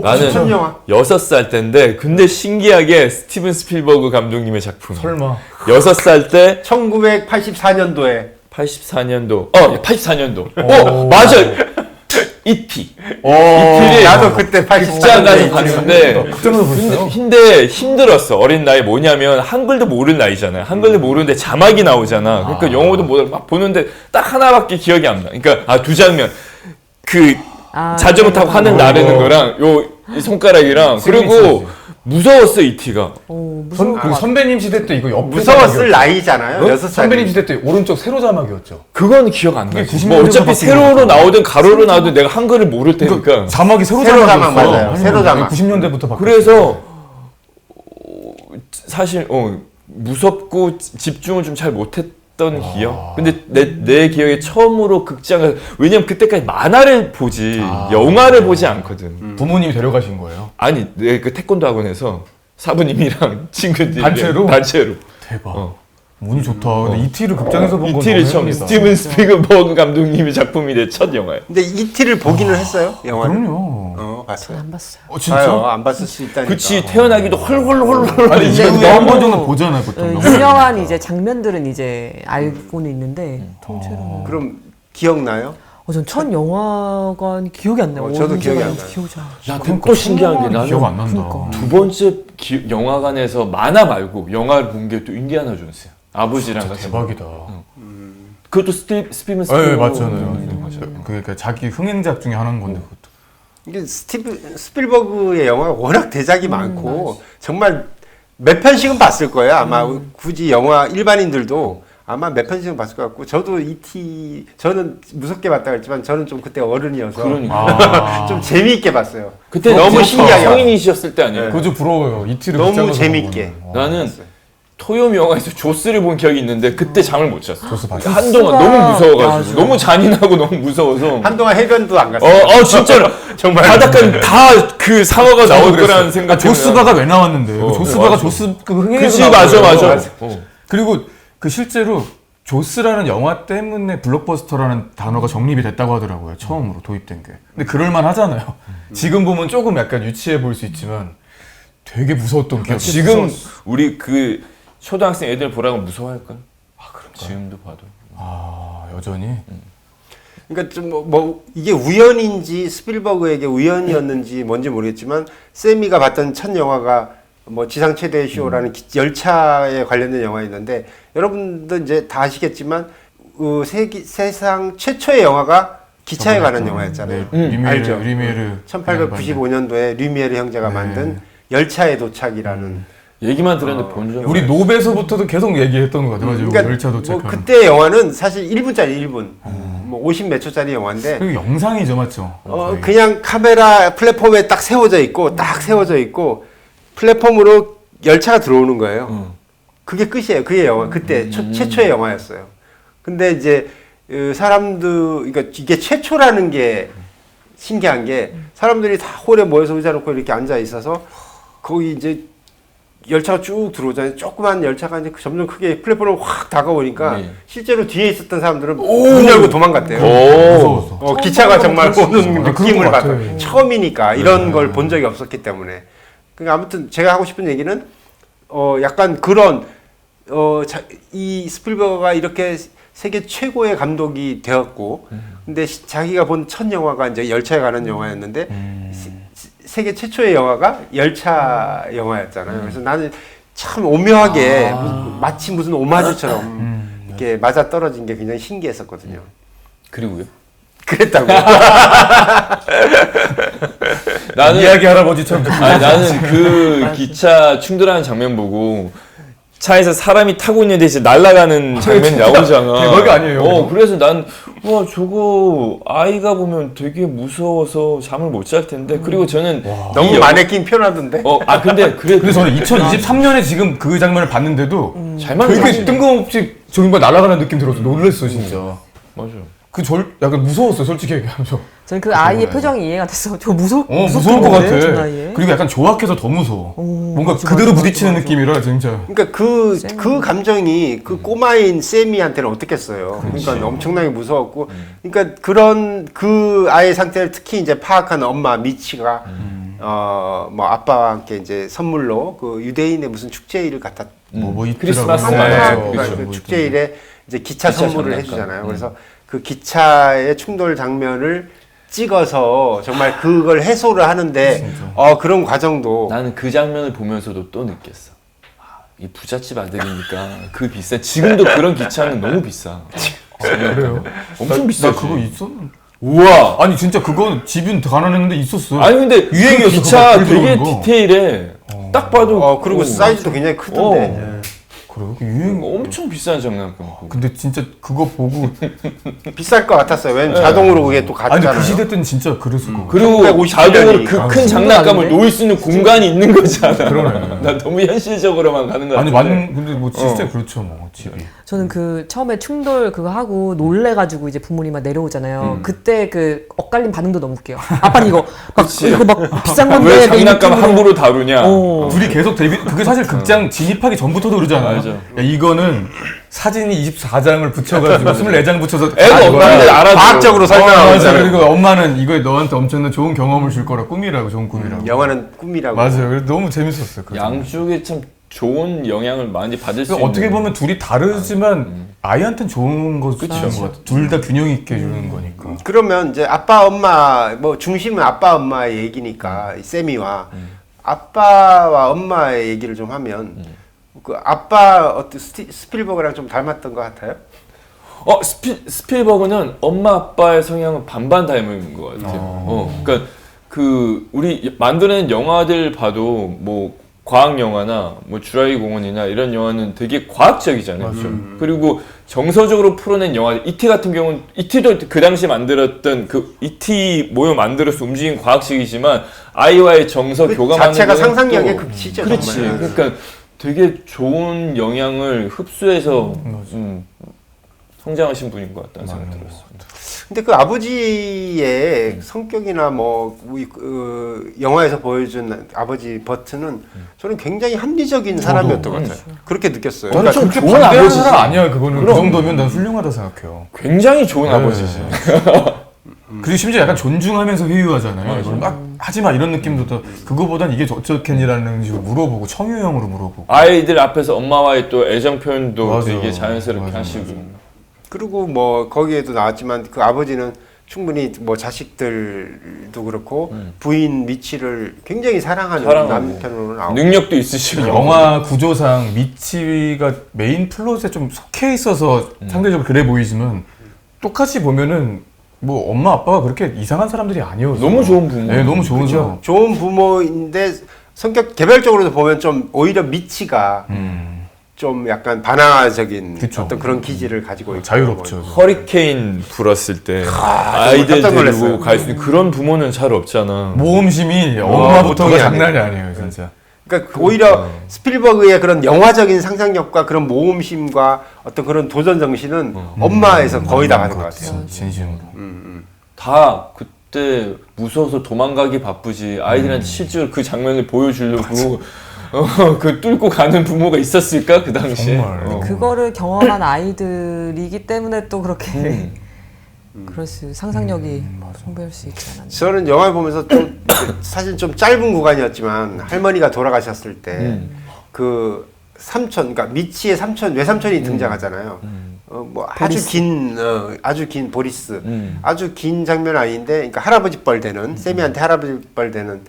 나는 첫 영화. 6살 때인데 근데 신기하게 스티븐 스필버그 감독님의 작품. 설마. 6살 때 1984년도에 84년도. 84년도. 맞아. E.T. E.T.를 나도 그때 극장 가서 84년도에 봤는데 극장에서 보셨어요? 근데 힘들었어. 어린 나이 뭐냐면 한글도 모르는 나이잖아요. 한글도 모르는데 자막이 나오잖아. 그러니까 영어도 막 보는데 딱 하나밖에 기억이 안 나. 그러니까 두 장면. 그 자전거 타고 하늘 나르는 거랑 이 손가락이랑 그리고 무서웠어 E.T.가. 그 선배님 시대 때 이거 옆에 무서웠을 자막이었죠. 나이잖아요. 어? 6살. 선배님 시대 때 오른쪽 세로 자막이었죠. 그건 기억 안 나. 그게 90년대 뭐 어차피 바뀐 세로로 거죠. 나오든 가로로 나오든 내가 한글을 모를 테니까. 자막이 세로 세로 자막이었어. 자막 맞아요. 세로 자막. 90년대부터 바뀌었어요. 그래서 사실 무섭고 집중을 좀 잘 못했던 기억. 근데 내 기억에 처음으로 극장을 왜냐면 그때까지 만화를 보지 영화를 보지 않거든. 부모님이 데려가신 거예요. 아니 내 그 태권도 학원에서 사부님이랑 친구들이 단체로? 대박. 운이 좋다. 근데 이티를 극장에서 본 건 이티를 너무 처음 행운이다. 스티븐 스필버그 감독님의 작품이 내 첫 영화예요. 근데 E.T.를 보기는 했어요? 영화를? 그럼요. 봤어요. 안 봤어요. 진짜? 아유, 안 봤을 수 있다니까. 그치 태어나기도 헐헐헐헐. 아니 이제 근데 한 번 너무- 정도 보잖아요 보통. 네, 유명한 이제 장면들은 이제 알고는 있는데 통째로. 그럼 기억나요? 전 영화관 기억이 안 나요. 저도 기억이 안 언제 나요. 기억이 잘 안 나요. 야, 근데 또 신기한 게 나는 기억 안 난다. 그러니까. 두 번째 영화관에서 만화 말고 영화를 본 게 또 인디아나 존스야. 아버지랑 같이. 대박이다. 그것도 스피븐 네, 스필버그. 맞잖아요. 그러니까 자기 흥행작 중에 하나인 건데 그것도. 이게 스필버그의 영화가 워낙 대작이 많고 정말 몇 편씩은 봤을 거예요. 아마 굳이 영화 일반인들도 아마 몇 편씩은 봤을 것 같고 저도 E.T. 저는 무섭게 봤다 그랬지만 저는 좀 그때 어른이어서 그러니까. 좀 재미있게 봤어요. 그때 너무 신기하게 성인이셨을 때 아니에요? 그거 좀 부러워요. 이티를 너무 극장에서 재밌게. 보는 거. 나는 토요미 영화에서 조스를 본 기억이 있는데 그때 잠을 못 잤어. 조스 봤어. 한동안 너무 무서워가지고 맞아. 너무 잔인하고 너무 무서워서. 한동안 해변도 안 갔어요. 진짜로 정말. 바닷가 다 그 상어가 나올 거라는 생각. 아, 조스바가 왜 나왔는데? 어, 조스바가 맞아. 조스 그 흥행에서 그치 나온 맞아 거예요. 맞아. 그리고 그 실제로 조스라는 영화 때문에 블록버스터라는 단어가 정립이 됐다고 하더라고요. 처음으로 도입된 게. 근데 그럴만 하잖아요. 지금 보면 조금 약간 유치해 보일 수 있지만 되게 무서웠던 기억. 지금 우리 그 초등학생 애들 보라고 무서워할까? 아 그럼 지금도 봐도. 아 여전히. 그러니까 좀 뭐 이게 우연인지 스필버그에게 우연이었는지 뭔지 모르겠지만 세미가 봤던 첫 영화가 뭐 지상 최대의 쇼라는 열차에 관련된 영화였는데 여러분도 이제 다 아시겠지만 세상 최초의 영화가 기차에 관한 영화였잖아요. 알죠? 리미에르 1895년도에 류미에르 형제가 만든 열차의 도착이라는 얘기만 들었는데 본 적. 우리 노베에서부터도 계속 얘기했던 것 같아요. 맞아요. 그러니까 열차 도착. 뭐 그때 영화는 사실 1분짜리 1분, 뭐 50 몇 초짜리 영화인데 그리고 영상이죠, 맞죠? 거의. 그냥 카메라 플랫폼에 딱 세워져 있고 플랫폼으로 열차가 들어오는 거예요. 그게 끝이에요. 그게 영화 그때 최초의 영화였어요. 근데 이제 그러니까 이게 최초라는 게 신기한 게 사람들이 다 홀에 모여서 의자 놓고 이렇게 앉아 있어서 거기 이제 열차가 쭉 들어오잖아요. 조그만 열차가 이제 점점 크게 플랫폼으로 확 다가오니까 네. 실제로 뒤에 있었던 사람들은 문 열고 도망갔대요. 무서웠어. 기차가 정말 오는 아, 그런 느낌을 것 받고 같아요. 처음이니까 이런 걸 본 적이 없었기 때문에. 그러니까 아무튼 제가 하고 싶은 얘기는 약간 그런 이 스필버거가 이렇게 세계 최고의 감독이 되었고, 근데 자기가 본 첫 영화가 이제 열차에 관한 영화였는데 세계 최초의 영화가 열차 영화였잖아요. 그래서 나는 참 오묘하게 마치 무슨 오마주처럼 이렇게 맞아 떨어진 게 굉장히 신기했었거든요. 그리고요. 그랬다고. 나는 이야기 할아버지처럼. 나는 그 기차 충돌하는 장면 보고 차에서 사람이 타고 있는데 이제 날아가는 장면이 나오잖아. 대박이 아니에요. 그래서 난 와 저거 아이가 보면 되게 무서워서 잠을 못 잘 텐데. 그리고 저는 너무 마네킹 표현하던데. 근데 근데 저는 2023년에 지금 그 장면을 봤는데도 잘 만들었어. 되게 뜬금없이 저기 뭐 날아가는 느낌 들어서 놀랬어 진짜. 맞아. 약간 무서웠어 솔직히 얘기하면서. 저는 그 아이의 표정이 이해가 됐어. 저 무서울 것 같아. 그리고 약간 조악해서 더 무서워. 뭔가 맞아, 그대로 맞아, 부딪히는 맞아. 느낌이라 진짜. 그러니까 그 감정이 그 꼬마인 세미한테는 어떻겠어요. 그러니까 엄청나게 무서웠고, 그러니까 그런 그 아이의 상태를 특히 이제 파악한 엄마 미치가 뭐 아빠와 함께 이제 선물로 그 유대인의 무슨 축제일을 갖다 크리스마스 하나 날. 그 축제일에 이제 기차 선물을 장난감. 해주잖아요. 그래서 그 기차의 충돌 장면을 찍어서 정말 그걸 해소를 하는데 그런 과정도 나는 그 장면을 보면서도 또 느꼈어. 이 부잣집 아들이니까 그 비싼 지금도 그런 기차는 너무 비싸. 그래요? 엄청 나 비싸지. 그거 있었는데. 우와. 아니 진짜 그건 집은 가난했는데 있었어. 아니 근데 유행이었어, 그 기차 그거 되게 들어온 거. 디테일해. 딱 봐도 그리고 사이즈도 굉장히 크던데. 그래요? 그 유행. 엄청 비싼 장난감. 근데 진짜 그거 보고 비쌀 것 같았어요. 왜냐면 자동으로 그게 또 아니 갔잖아요. 그 시대 때는 진짜 그랬을 거. 그리고 1950 자동으로 년이. 그 아, 큰 장난감을 아닌데? 놓을 수 있는 공간이 있는 거잖아. 그러네. 나 너무 현실적으로만 가는 거 아니 같은데. 맞는 근데 뭐 진짜 그렇죠 뭐 집이. 저는 그 처음에 충돌 그거 하고 놀래가지고 이제 부모님 막 내려오잖아요. 그때 그 엇갈린 반응도 너무 웃겨요. 아빠는 이거 막 비싼 건데 왜 내 장난감 느낌으로- 함부로 다루냐. 둘이 계속 그게 사실 극장 진입하기 전부터도 그러잖아요. 맞아. 야, 이거는 사진이 24장을 붙여가지고 24장 붙여서 애가 없는데 알아줘. 과학적으로 설명하고 맞아. 있잖아요. 그리고 엄마는 이거 너한테 엄청난 좋은 경험을 줄 거라 꿈이라고 좋은 꿈이라고. 영화는 꿈이라고. 맞아요. 그래서 너무 재밌었어요. 그 장면. 양쪽에 참 좋은 영향을 많이 받을 수 있는. 어떻게 보면 둘이 다르지만 아이한테는 좋은 것 같아요. 둘 다 균형 있게 주는 거니까. 그러면 이제 아빠 엄마 뭐 중심은 아빠 엄마의 얘기니까 이 세미와 아빠와 엄마의 얘기를 좀 하면 그 아빠 스필버그랑 좀 닮았던 것 같아요? 스필버그는 엄마 아빠의 성향은 반반 닮은 것 같아요. 그러니까 그 우리 만드는 영화들 봐도 뭐 과학 영화나 뭐 주라기 공원이나 이런 영화는 되게 과학적이잖아요. 그리고 정서적으로 풀어낸 영화, E.T. 같은 경우는 E.T.도 그 당시 만들었던 그 E.T. 모여 만들어서 움직인 과학식이지만 아이와의 정서 교감하는 자체가 거는 상상력의 또- 극치죠. 그렇지. 정말. 그러니까 되게 좋은 영향을 흡수해서 성장하신 분인 것 같다는 생각이 들었어. 근데 그 아버지의 성격이나 뭐 영화에서 보여준 아버지 버튼은 저는 굉장히 합리적인 사람이었던 것 같아요. 그렇게 느꼈어요. 저는 그러니까 그렇게 좋은 반대하는 아버지지. 사람 아니야. 그거는 그 정도면 난 훌륭하다 생각해요. 굉장히 좋은 아버지지. 그리고 심지어 약간 존중하면서 회유하잖아요. 이걸 막 하지마 이런 느낌도 더 그거보단 이게 어쩌겠니라는 식으로 물어보고 청유형으로 물어보고. 아이들 앞에서 엄마와의 또 애정 표현도 맞아. 되게 자연스럽게 맞아, 하시고. 그리고 뭐 거기에도 나왔지만 그 아버지는 충분히 뭐 자식들도 그렇고 부인 미치를 굉장히 사랑하는 남편으로 나오고 능력도 있으시고 영화 구조상 미치가 메인 플롯에 좀 속해 있어서 상대적으로 그래 보이지만 똑같이 보면은 뭐 엄마 아빠가 그렇게 이상한 사람들이 아니어서 너무 좋은 부모. 네, 너무 좋은 사람. 좋은 부모인데 성격 개별적으로도 보면 좀 오히려 미치가 좀 약간 반항적인 그쵸. 어떤 그런 기질을 가지고 있고 자유롭죠. 허리케인 불었을 때 정말 아이들 깜짝 데리고 놀랐어요. 갈 수 있는 그런 부모는 잘 없잖아. 모험심이 엄마부터가 보통이 장난이 아니에요, 진짜. 그러니까 오히려 스필버그의 그런 영화적인 상상력과 그런 모험심과 어떤 그런 도전 정신은 엄마에서 거의 다 받은 것 같아요. 진심으로. 다 그때 무서워서 도망가기 바쁘지 아이들한테 실제로 그 장면을 보여주려고 그 뚫고 가는 부모가 있었을까 그 당시에. 정말. 그거를 경험한 아이들이기 때문에 또 그렇게 그럴 수 상상력이 풍부할 수 있지 않았나. 저는 영화를 보면서 좀 사실 좀 짧은 구간이었지만 할머니가 돌아가셨을 때 그 삼촌, 그러니까 미치의 삼촌 외삼촌이 등장하잖아요. 뭐 아주 긴 보리스, 아주 긴 장면 아닌데, 그러니까 할아버지 뻘 되는 세미한테 할아버지 뻘 되는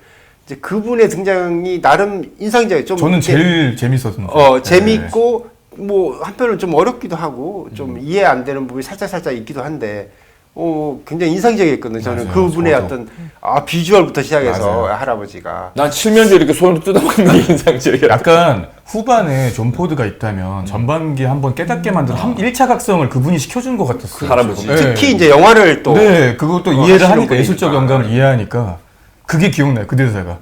이제 그분의 등장이 나름 인상적이에요. 좀 저는 이렇게, 제일 재밌었는데. 재밌고 뭐 한편으로는 좀 어렵기도 하고 좀 이해 안 되는 부분이 살짝 있기도 한데. 굉장히 인상적이었거든요. 저는 맞아요. 그분의 저도. 어떤 비주얼부터 시작해서 맞아요. 할아버지가 난 칠면조 이렇게 손으로 뜯어먹는 게 인상적이야. 약간 후반에 존 포드가 있다면 전반기에 한번 깨닫게 만들어 1차 각성을 그분이 시켜준 것 같았어요. 할아버지. 네. 특히 이제 영화를 또 네, 그것도 이해를 하시는 하니까 분이니까. 예술적 영감을 이해하니까 그게 기억나요. 그 대사가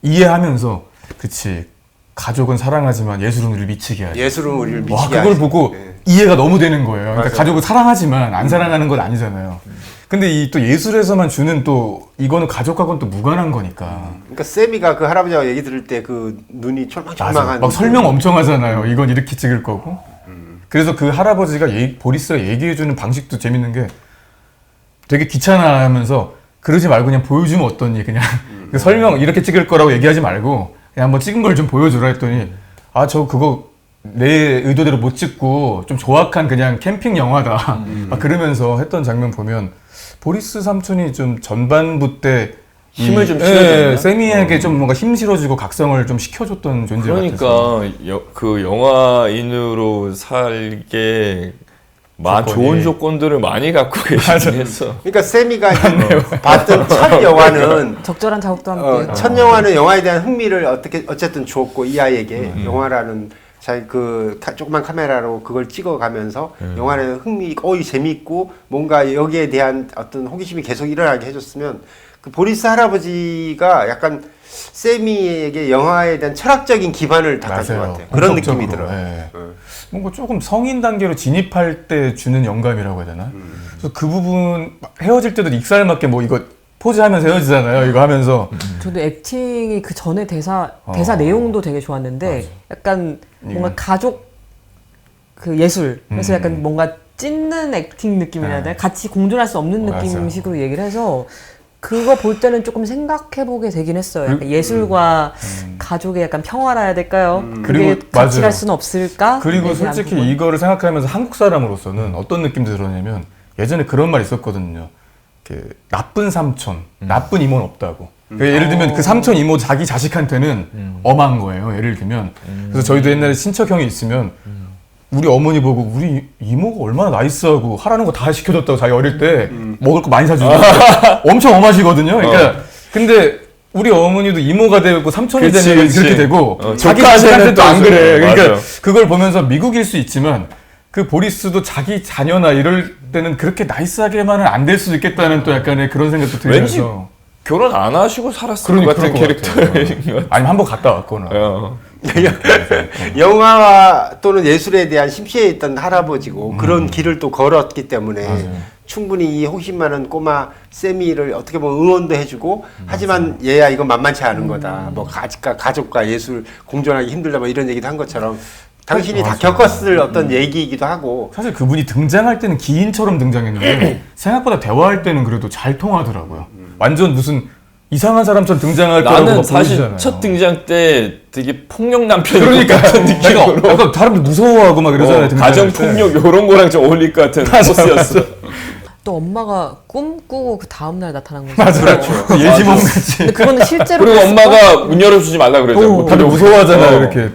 이해하면서 그치 가족은 사랑하지만 예술은 우리를 미치게 하지. 예술은 우리를 미치게 와 그걸 하지. 보고 네. 이해가 너무 되는 거예요. 그러니까 맞아요. 가족을 사랑하지만 안 사랑하는 건 아니잖아요. 근데 이 또 예술에서만 주는 또 이거는 가족하고는 또 무관한 거니까. 그러니까 세미가 그 할아버지하고 얘기 들을 때 그 눈이 맞아. 촐망촐망한 막 설명 엄청 하잖아요. 이건 이렇게 찍을 거고. 그래서 그 할아버지가 보리스가 얘기해주는 방식도 재밌는 게 되게 귀찮아하면서 그러지 말고 그냥 보여주면 어떠니 그냥 그 설명 이렇게 찍을 거라고 얘기하지 말고 그냥 한번 찍은 걸 좀 보여주라 했더니 저 그거 내 의도대로 못 찍고 좀 조악한 그냥 캠핑 영화다 막 그러면서 했던 장면 보면 보리스 삼촌이 좀 전반부 때 힘을 좀 실어줬나? 세미에게 좀 뭔가 힘 실어주고 각성을 좀 시켜줬던 존재 같아서. 그러니까 그 영화인으로 살게 좋은 조건들을 많이 갖고 계시긴 했어. 그러니까 세미가 봤던 첫 영화는 적절한 자극도 함께. 첫 영화는 영화에 대한 흥미를 어쨌든 주었고 이 아이에게 영화라는 그 조그만 카메라로 그걸 찍어가면서 영화에 대한 흥미, 이게 재밌고 뭔가 여기에 대한 어떤 호기심이 계속 일어나게 해줬으면 그 보리스 할아버지가 약간 세미에게 영화에 대한 철학적인 기반을 닦아준 것 같아요. 그런 느낌이 본격적으로, 들어요. 예. 뭔가 조금 성인 단계로 진입할 때 주는 영감이라고 해야 되나? 그래서 그 부분 헤어질 때도 익살 맞게 뭐 이거 포즈하면서 헤어지잖아요. 이거 하면서 저도 액팅이 그 전에 대사 내용도 되게 좋았는데 약간 뭔가 가족 그 예술 그래서 약간 뭔가 찢는 액팅 느낌이라 해야 되나? 같이 공존할 수 없는 느낌식으로 얘기를 해서 그거 볼 때는 조금 생각해보게 되긴 했어요. 약간 예술과 가족의 약간 평화라 해야 될까요? 그게 그리고 같이 맞아요. 갈 수는 없을까? 그리고 솔직히 이거를 생각하면서 한국 사람으로서는 어떤 느낌도 들었냐면 예전에 그런 말 있었거든요. 그 나쁜 삼촌, 나쁜 이모는 없다고. 예를 들면 그 삼촌 이모 자기 자식한테는 엄한 거예요. 예를 들면 그래서 저희도 옛날에 친척 형이 있으면 우리 어머니 보고 우리 이모가 얼마나 나이스하고 하라는 거 다 시켜줬다고 자기 어릴 때 먹을 거 많이 사주고 엄청 엄하시거든요. 그러니까 근데 우리 어머니도 이모가 되고 삼촌이 그치, 되면 그치. 그렇게 되고 자기 조카한테는 자식한테 또 안 또 그래. 그러니까 맞아. 그걸 보면서 미국일 수 있지만 그 보리스도 자기 자녀나 이럴 때는 그렇게 나이스하게만은 안 될 수도 있겠다는 또 약간의 그런 생각도 왠지 들면서 결혼 안 하시고 살았을 것 같은 그럴 것 같아요. 캐릭터인 것 같아. 아니면 한번 갔다 왔거나 영화와 또는 예술에 대한 심취해 있던 할아버지고 그런 길을 또 걸었기 때문에 충분히 이 호기심 많은 꼬마 세미를 어떻게 보면 응원도 해주고 하지만 얘야 이건 만만치 않은 거다. 뭐 가족과 예술 공존하기 힘들다 뭐 이런 얘기도 한 것처럼 당신이 다 겪었을 어떤 얘기이기도 하고 사실 그분이 등장할 때는 기인처럼 등장했는데 생각보다 대화할 때는 그래도 잘 통하더라고요. 완전 무슨 이상한 사람처럼 등장할 거라고 나는 막 사실 보여주잖아요. 첫 등장 때 되게 폭력 남편인 그러니까 것 같은 느낌으로 내가 약간 사람들 무서워하고 막 이러잖아요. 등장할 가정 때. 폭력 요런 거랑 좀 어울릴 것 같은 포스였어. 또 엄마가 꿈 꾸고 그 다음날 나타난 거죠. 맞아. 그렇죠. 예지몽 같이. 근데 그거는 실제로 그리고 그랬을까? 엄마가 문 열어주지 말라 그러잖아. 어. 못 다들 들어오게. 무서워하잖아요. 어. 이렇게.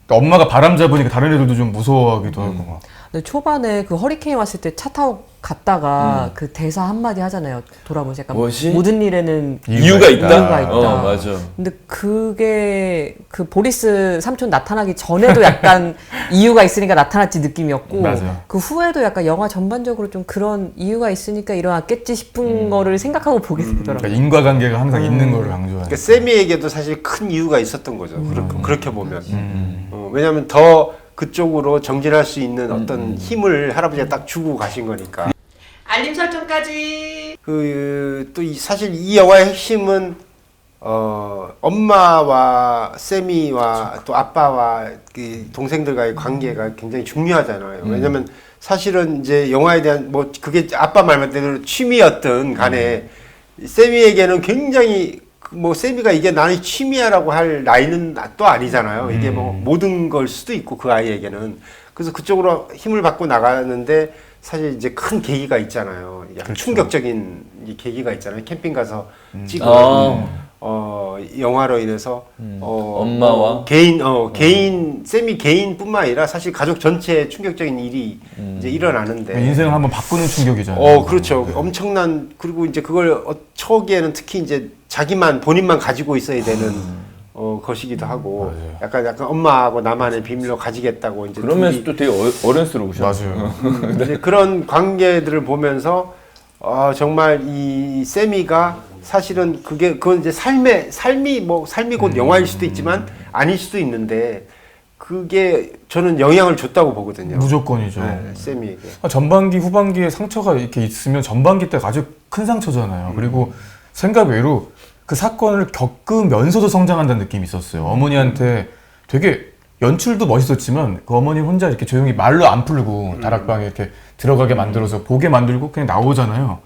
엄마가 바람 잡으니까 다른 애들도 좀 무서워하기도 하고 막. 근데 초반에 그 허리케인 왔을 때 차 타고 갔다가 그 대사 한마디 하잖아요. 돌아보면서 약간 뭐지? 모든 일에는 이유가 있다. 이유가 있다. 맞아. 근데 그게 그 보리스 삼촌 나타나기 전에도 약간 이유가 있으니까 나타났지 느낌이었고 맞아요. 그 후에도 약간 영화 전반적으로 좀 그런 이유가 있으니까 일어났겠지 싶은 거를 생각하고 보게 되더라고요. 그러니까 인과관계가 항상 있는 거를 강조하는. 그러니까 세미에게도 사실 큰 이유가 있었던 거죠. 그렇게 보면. 왜냐하면 더 그쪽으로 정진할 수 있는 어떤 힘을 할아버지가 딱 주고 가신 거니까. 알림 설정까지. 또 사실 이 영화의 핵심은 엄마와 세미와 또 아빠와 그 동생들과의 관계가 굉장히 중요하잖아요. 왜냐면 사실은 이제 영화에 대한 뭐 그게 아빠 말대로 취미였던 간에 세미에게는 굉장히 뭐 세미가 이게 나는 취미야라고 할 나이는 또 아니잖아요. 이게 뭐 모든 걸 수도 있고 그 아이에게는. 그래서 그쪽으로 힘을 받고 나가는데 사실 이제 큰 계기가 있잖아요. 약간 충격적인 이 계기가 있잖아요. 캠핑 가서 찍은 영화로 인해서 엄마와? 개인 세미 개인뿐만 아니라 사실 가족 전체에 충격적인 일이 이제 일어나는데 인생을 한번 바꾸는 충격이잖아요. 그렇죠. 엄청난 그리고 이제 그걸 초기에는 특히 이제 본인만 가지고 있어야 되는 것이기도 하고 약간 엄마하고 나만의 비밀로 가지겠다고 이제 그러면서 또 되게 어른스러우셔. 맞아요. 이제 그런 관계들을 보면서 정말 이 세미가 사실은 그건 이제 삶이 곧 영화일 수도 있지만 아닐 수도 있는데 그게 저는 영향을 줬다고 보거든요. 무조건이죠. 네, 세미에게. 전반기, 후반기에 상처가 이렇게 있으면 전반기 때 아주 큰 상처잖아요. 그리고 생각 외로 그 사건을 겪으면서도 성장한다는 느낌이 있었어요. 어머니한테 되게 연출도 멋있었지만 그 어머니 혼자 이렇게 조용히 말로 안 풀고 다락방에 이렇게 들어가게 만들어서 보게 만들고 그냥 나오잖아요.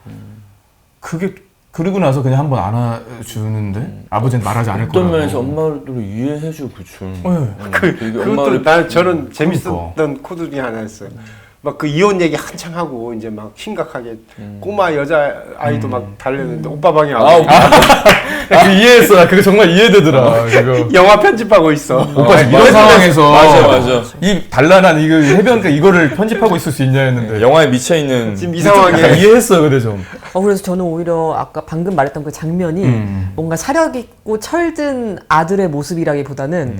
그게 그러고 나서 그냥 한번 안아주는데 아버지는 말하지 않을 어떤 거라고. 면에서 엄마를 이해해줘, 그쵸. 되게 그것도 저는 그러니까. 재밌었던 코드 중에 하나였어요. 막 그 이혼 얘기 한창 하고 이제 막 심각하게 꼬마 여자 아이도 막 달렸는데 오빠 방에 와서 그 이해했어. 나 그게 정말 이해되더라. 그거. 영화 편집하고 있어. 오빠 지금 이런 상황에서 맞아. 이 단란한 이거 해변가 이거를 편집하고 있을 수 있냐 했는데 영화에 미쳐있는 지금 이 약간 상황에 이해했어요. 근데 좀 그래서 저는 오히려 아까 방금 말했던 그 장면이 뭔가 사력 있고 철든 아들의 모습이라기보다는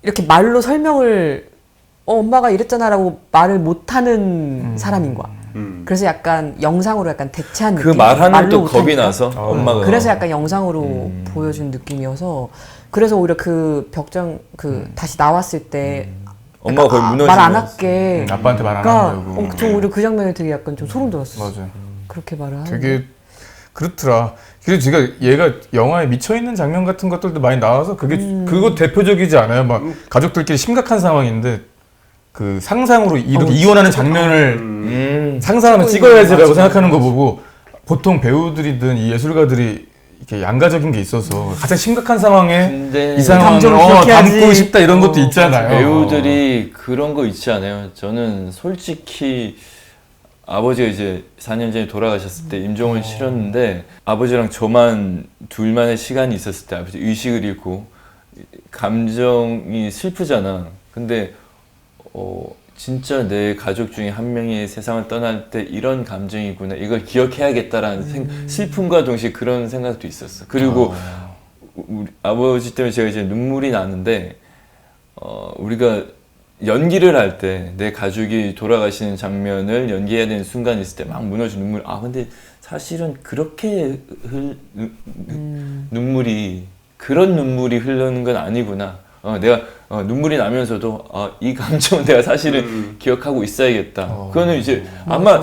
이렇게 말로 설명을 엄마가 이랬잖아라고 말을 못하는 사람인 거야. 그래서 약간 영상으로 약간 대체한 그 느낌. 말하는 말로 또 겁이 못하니까. 나서 엄마가. 그래서 약간 영상으로 보여준 느낌이어서 그래서 오히려 그 벽장 다시 나왔을 때 엄마가 거의 무너지는. 말 안 할게. 아빠한테 말 안 그러니까 한다고. 저 오히려 그 장면이 되게 약간 좀 소름 돋았어. 맞아요. 그렇게 말을 하는. 되게 그렇더라. 그리고 제가 얘가 영화에 미쳐 있는 장면 같은 것들도 많이 나와서 그게 그거 대표적이지 않아요? 막 가족들끼리 심각한 상황인데 그 상상으로 이렇게 이혼하는 장면을 상상하면 찍어야지라고 생각하는 거 보고 보통 배우들이든 이 예술가들이 이렇게 양가적인 게 있어서 가장 심각한 상황에 근데 이 상황을 감정을 기억해야지. 담고 싶다 이런 것도 있잖아요. 배우들이 그런 거 있지 않아요? 저는 솔직히 아버지가 이제 4년 전에 돌아가셨을 때 임종을 치렀는데 아버지랑 저만 둘만의 시간이 있었을 때 아버지 의식을 잃고 감정이 슬프잖아. 근데 진짜 내 가족 중에 한 명이 세상을 떠날 때 이런 감정이구나. 이걸 기억해야겠다라는 슬픔과 동시에 그런 생각도 있었어. 그리고 우리 아버지 때문에 제가 이제 눈물이 나는데 우리가 연기를 할 때 내 가족이 돌아가시는 장면을 연기해야 되는 순간이 있을 때 막 무너진 눈물. 근데 사실은 그렇게 눈물이 그런 눈물이 흐르는 건 아니구나. 내가 눈물이 나면서도 이 감정은 내가 사실은 기억하고 있어야겠다. 그거는 이제 아마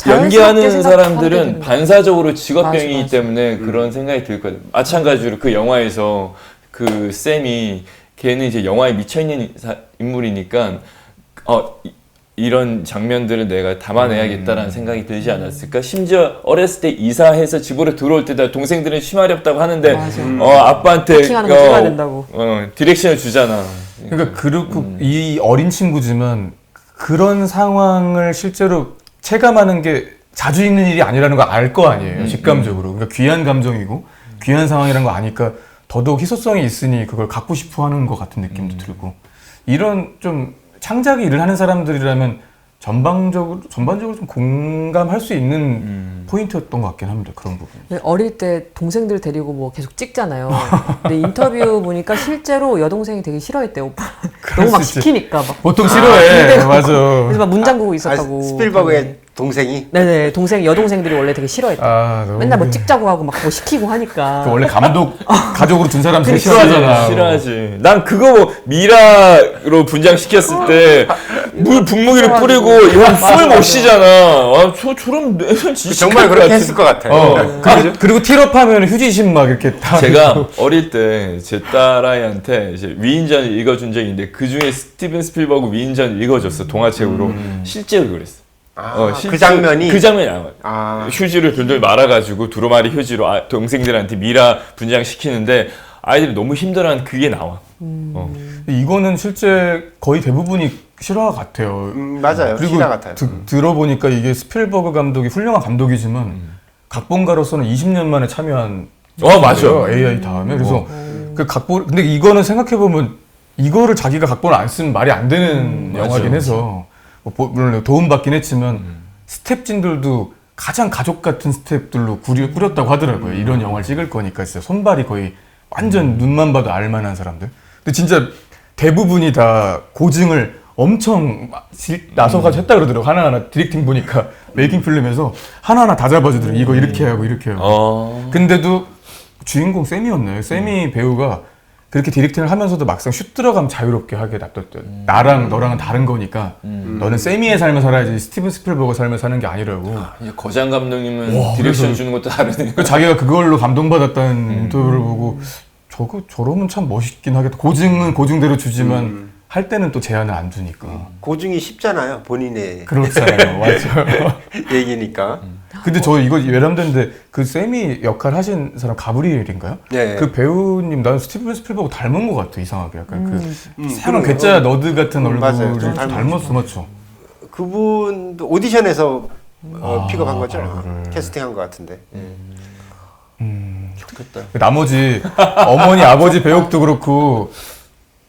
연기하는 사람들은 반사적으로 직업병이기 맞아. 때문에 그런 생각이 들 거예요. 마찬가지로 그 영화에서 그 쌤이 걔는 이제 영화에 미쳐있는 인물이니까 이런 장면들을 내가 담아내야겠다라는 생각이 들지 않았을까? 심지어 어렸을 때 이사해서 집으로 들어올 때다 동생들은 쉬마렵다고 하는데 아빠한테 패킹하는 거 찍어야 된다고. 디렉션을 주잖아. 그러니까 그렇고 이 어린 친구지만 그런 상황을 실제로 체감하는 게 자주 있는 일이 아니라는 걸 알 거 아니에요. 직감적으로. 그러니까 귀한 감정이고 귀한 상황이라는 거 아니까 더더욱 희소성이 있으니 그걸 갖고 싶어 하는 것 같은 느낌도 들고, 이런 좀 창작의 일을 하는 사람들이라면 전반적으로 좀 공감할 수 있는 포인트였던 것 같긴 합니다. 그런 부분. 네, 어릴 때 동생들 데리고 뭐 계속 찍잖아요. 근데 인터뷰 보니까 실제로 여동생이 되게 싫어했대요, 오빠. 너무 막 수 있지. 시키니까 막. 보통 싫어해. 맞아. 그래서 막 문 잠그고 있었다고. 스필버그의 동생이 네네, 여동생들이 원래 되게 싫어했대. 너무 맨날 뭐 찍자고 하고 막 뭐 시키고 하니까. 그 원래 감독 가족으로 둔 사람 되게 그러니까. 싫어하잖아. 싫어하지. 난 그거 뭐 미라로 분장시켰을 때 물 분무기를 뿌리고 이건 숨을 못 쉬잖아. 저런 애는 진짜 정말 그렇게 했을 것 같아요. 그리고 틸업하면 휴지심 막 이렇게 다. 제가 어릴 때 제 딸아이한테 이제 위인전을 읽어준 적이 있는데 그 중에 스티븐 스필버그 위인전을 읽어줬어, 동화책으로. 실제로 그랬어. 그 장면이 그 장면이 나와요. 휴지를 돌돌 말아가지고 두루마리 휴지로 동생들한테 미라 분장시키는데 아이들이 너무 힘들어하는 그게 나와. 이거는 실제 거의 대부분이 실화 같아요. 맞아요. 그리고 실화 같아요. 들어보니까 이게 스필버그 감독이 훌륭한 감독이지만 각본가로서는 20년 만에 참여한 맞아. AI 다음에. 그래서 그 각본, 근데 이거는 생각해보면 이거를 자기가 각본을 안 쓰면 말이 안 되는 영화긴 해서 물론 도움받긴 했지만 스텝진들도 가장 가족 같은 스텝들로 꾸렸다고 하더라고요. 이런 영화를 찍을 거니까 진짜 손발이 거의 완전 눈만 봐도 알만한 사람들. 근데 진짜 대부분이 다 고증을 엄청 나서가지고 했다 그러더라고. 하나하나 디렉팅 보니까 메이킹 필름에서 하나하나 다 잡아주더라고. 이거 이렇게 하고 이렇게 하고. 근데도 주인공 샘이었나요? 샘이 배우가 그렇게 디렉팅을 하면서도 막상 슛 들어가면 자유롭게 하게 놔뒀대요. 나랑 너랑은 다른 거니까 너는 세미의 삶을 살아야지 스티븐 스필버그 삶을 사는 게 아니라고. 거장 감독님은 디렉션 주는 것도 다르네요. 자기가 그걸로 감동받았다는 인터뷰를 보고 저러면 참 멋있긴 하겠다. 고증은 고증대로 주지만 할 때는 또 제한을 안 두니까. 고증이 쉽잖아요. 본인의 그렇잖아요. 맞아요. 얘기니까. 근데 저 이거 외람되는데 그 세미 역할 하신 사람 가브리엘인가요? 네. 그 배우님 나는 스티븐 스필버그 닮은 것 같아. 이상하게 약간 새로운 괴짜 너드 같은 맞아요. 얼굴을 좀 닮았어. 맞죠? 그분도 오디션에서 픽업한 거죠. 캐스팅한 것 같은데. 좋겠다. 나머지 어머니 아버지 배역도 그렇고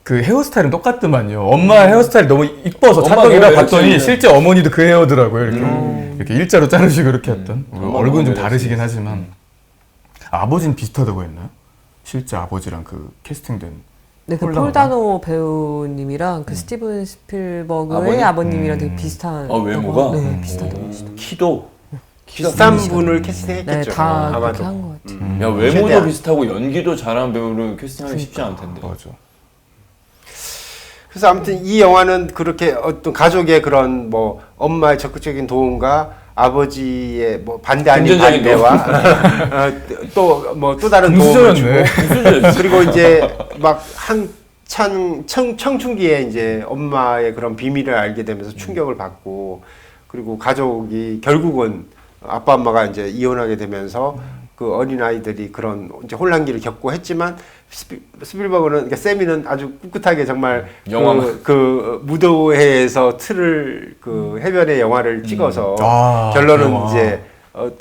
그 헤어스타일은 똑같더만요. 엄마 헤어스타일이 너무 이뻐서 찰떡이라 봤더니 실제 어머니도 그 헤어더라고요. 이렇게 일자로 자르시고 이렇게 했던. 얼굴은 좀 다르시긴 하지만 아버지는 비슷하다고 했나요? 실제 아버지랑 그 캐스팅된. 네, 그 폴다노 배우님이랑 그 스티븐 스필버그의 아버님이랑 되게 비슷한. 외모가? 네, 비슷하다고 하시더라고요. 키도 비슷한 분을 캐스팅했겠죠. 네, 다 아마도. 그렇게 한 것 같아요. 야, 외모도 최대한. 비슷하고 연기도 잘하는 배우를 캐스팅하기 쉽지 않을 텐데. 맞아. 그래서 아무튼 이 영화는 그렇게 어떤 가족의 그런 뭐 엄마의 적극적인 도움과 아버지의 뭐 반대 아닌 금전적인 반대와 또 다른 도움을 주고 그리고 이제 막 한창 청춘기에 이제 엄마의 그런 비밀을 알게 되면서 충격을 받고, 그리고 가족이 결국은 아빠 엄마가 이제 이혼하게 되면서 그 어린 아이들이 그런 이제 혼란기를 겪고 했지만 스필버그는, 그러니까 세미는 아주 꿋꿋하게 정말 그 무도회에서 틀을 그 해변의 영화를 찍어서 결론은 영화. 이제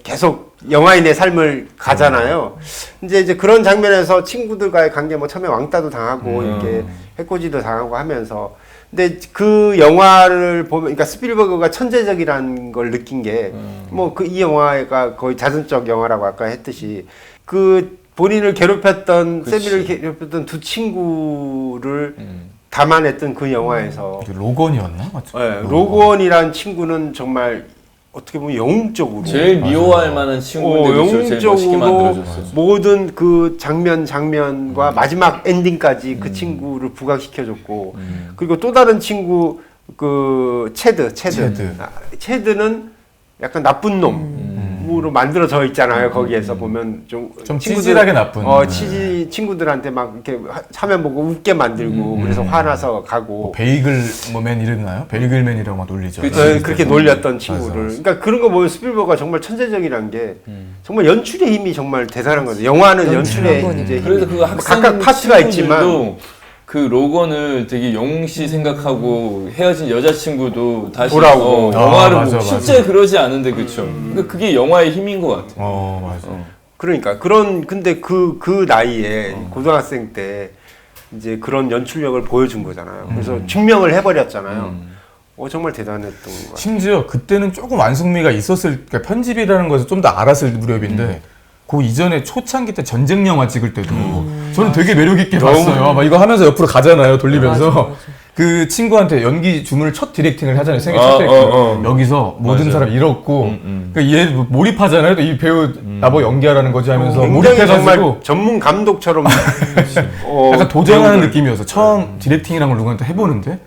계속 영화인의 삶을 가잖아요. 이제 그런 장면에서 친구들과의 관계 뭐 처음에 왕따도 당하고 이렇게 해코지도 당하고 하면서, 근데 그 영화를 보면, 그러니까 스필버그가 천재적이라는 걸 느낀 게, 뭐 이 영화가 거의 자전적 영화라고 아까 했듯이 그 본인을 괴롭혔던, 세미를 괴롭혔던 두 친구를 담아냈던 그 영화에서 로건이었나? 맞죠? 네, 로건이란 친구는 정말 어떻게 보면 영웅적으로 제일 미워할 만한 친구인데도 제일 멋있게 만들어줬어요. 모든 그 장면과 마지막 엔딩까지 그 친구를 부각시켜줬고, 그리고 또 다른 친구 그 체드는 약간 나쁜 놈. 으로 만들어져 있잖아요. 거기에서 보면 좀 찌질하게 나쁜. 친구들한테 막 이렇게 화면 보고 웃게 만들고 그래서 화나서 가고 뭐 베이글맨 이랬나요? 베이글맨이라고 막 놀리죠. 그렇게 놀렸던 친구를. 맞아. 그러니까 그런 거 보면 스필버그가 정말 천재적이란 게 정말 연출의 힘이 정말 대단한 거죠. 영화는 연출의 거니까. 이제 그래서 힘이 그 학생 각각 파트가 있지만 친구들도 그 로건을 되게 영웅시 생각하고 헤어진 여자친구도 다시 돌아오고. 영화를 맞아, 보고 실제 그러지 않은데 그쵸. 그러니까 그게 영화의 힘인 것 같아요. 맞아. 그러니까 근데 그 나이에 고등학생 때 이제 그런 연출력을 보여준 거잖아요. 그래서 증명을 해버렸잖아요. 정말 대단했던 것 같아요. 심지어 그때는 조금 완숙미가 있었을, 그러니까 편집이라는 것을 좀 더 알았을 무렵인데 그 이전에 초창기 때 전쟁 영화 찍을 때도 저는 되게 매력 있게 봤어요. 막 이거 하면서 옆으로 가잖아요. 돌리면서. 맞아. 그 친구한테 연기 주문을 첫 디렉팅을 하잖아요. 생애 아, 첫 디렉팅. 여기서 모든 맞아. 사람 잃었고 그러니까 얘 몰입하잖아요. 또 이 배우 나보고 연기하라는 거지 하면서 굉장히 몰입해가지고 정말 전문 감독처럼 약간 도전하는 배우들. 느낌이어서 처음 디렉팅이라는 걸 누구한테 해보는데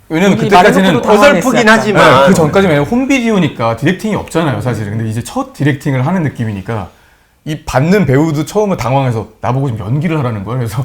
왜냐면 우리 그때까지는 말해놓고도 당황했어, 어설프긴 약간. 하지만 그 전까지는 홈비디오니까 디렉팅이 없잖아요, 사실은. 근데 이제 첫 디렉팅을 하는 느낌이니까 이 받는 배우도 처음에 당황해서 나보고 지금 연기를 하라는 거야. 그래서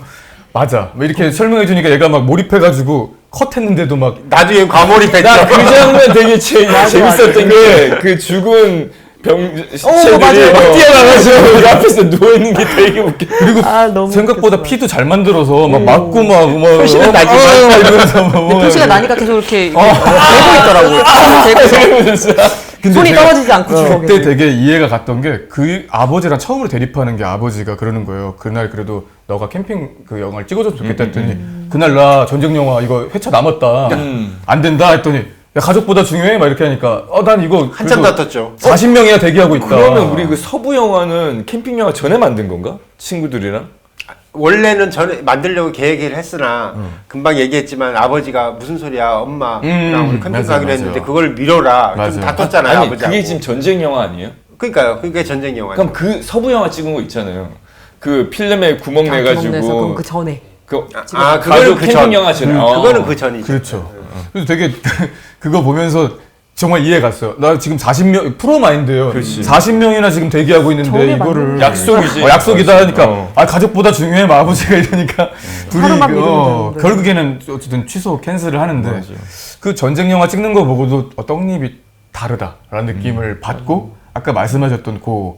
맞아. 뭐 이렇게 설명해 주니까 얘가 막 몰입해가지고 컷했는데도 막 나중에 과몰입했죠. 나 그 장면 되게 재밌었던 게 그 죽은 병체들이 맞아요. 막 뛰어나가지고 그 앞에서 누워있는 게 되게 웃겨. 그리고 너무 생각보다 웃겼어. 피도 잘 만들어서 막 맞고 막 표시는 나지만. 이러면서 막 근데 표시가 나니까 계속 이렇게 되고 있더라고요. 되고 있어. 근데 손이 제가 떨어지지 않고 주워 그때 계속. 되게 이해가 갔던 게 그 아버지랑 처음으로 대립하는 게 아버지가 그러는 거예요. 그날 그래도 너가 캠핑 그 영화를 찍어줬으면 좋겠다 했더니 그날 나 전쟁 영화 이거 회차 남았다. 안 된다 했더니 야 가족보다 중요해? 막 이렇게 하니까 난 이거 한참 다퉜죠. 40명이나 대기하고 있다. 그러면 우리 그 서부 영화는 캠핑 영화 전에 만든 건가? 친구들이랑? 원래는 전에 만들려고 계획을 했으나 금방 얘기했지만 아버지가 무슨 소리야 엄마랑 우리 캠핑 맞아, 가기로 맞아. 했는데 그걸 미뤄라 좀 맞아. 다퉜잖아요. 아니 아버지하고. 그게 지금 전쟁 영화 아니에요? 그러니까요. 그게 전쟁 영화죠. 그럼 그 서부 영화 찍은 거 있잖아요. 그 필름에 구멍 구멍 내서 그럼 내가지고 그 전에. 그 그거는 가족 그 캠핑 전. 영화 전에. 그거는 그 전이죠. 그렇죠. 그래서 되게 그거 보면서 정말 이해 갔어요. 나 지금 40명 프로 마인드예요. 그렇지. 40명이나 지금 대기하고 있는데 저게 이거를 맞는 약속이지. 약속이다 하니까 어. 가족보다 중요해 막 아버지가 이러니까 둘이 하루만 미루면 되는데. 결국에는 어쨌든 취소 캔슬을 하는데 맞아. 그 전쟁 영화 찍는 거 보고도 떡잎이 다르다라는 느낌을 받고 아까 말씀하셨던 그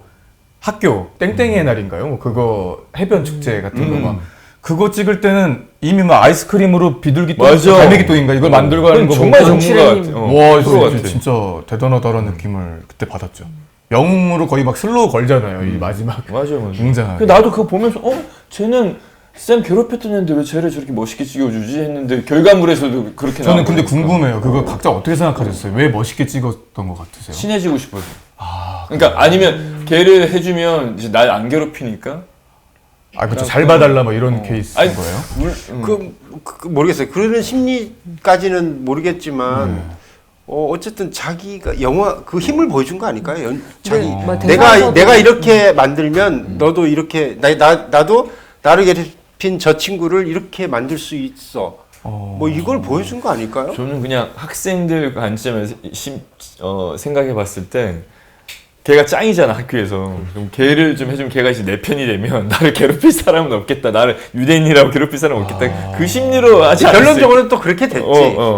학교 땡땡이의 날인가요? 뭐 그거 해변 축제 같은 거 막 그거 찍을 때는 이미 막 아이스크림으로 비둘기 똥, 맞아. 갈매기 똥인가 이걸 만들고 하는 거 정말 보고 전문가 같아. 연출의 와, 프로 이거 같아. 진짜 대단하다라는 느낌을 그때 받았죠. 영웅으로 거의 막 슬로우 걸잖아요. 이 마지막 맞아. 등장하게. 나도 그거 보면서 쟤는 쌤 괴롭혔던 애인데 왜 쟤를 저렇게 멋있게 찍어주지 했는데 결과물에서도 그렇게 저는 근데 나오고. 궁금해요. 그거 각자 어떻게 생각하셨어요? 왜 멋있게 찍었던 것 같으세요? 친해지고 싶어서. 그러니까 아니면 걔를 해주면 이제 날 안 괴롭히니까. 그렇죠. 잘 봐달라 뭐 이런 케이스인 아니, 거예요? 모르겠어요. 그런 심리까지는 모르겠지만 어쨌든 자기가 영화 그 힘을 보여준 거 아닐까요? 자기 뭐 내가 대사에서도- 이렇게 만들면 너도 이렇게 나도 나를 괴롭힌 저 친구를 이렇게 만들 수 있어. 뭐 이걸 보여준 거 아닐까요? 저는 그냥 학생들 관점에서 생각해 봤을 때 걔가 짱이잖아 학교에서. 그럼 걔를 좀 해주면 걔가 이제 내 편이 되면 나를 괴롭힐 사람은 없겠다. 나를 유대인이라고 괴롭힐 사람은 없겠다. 그 심리로 하지 않았어요. 결론적으로는 또 그렇게 됐지.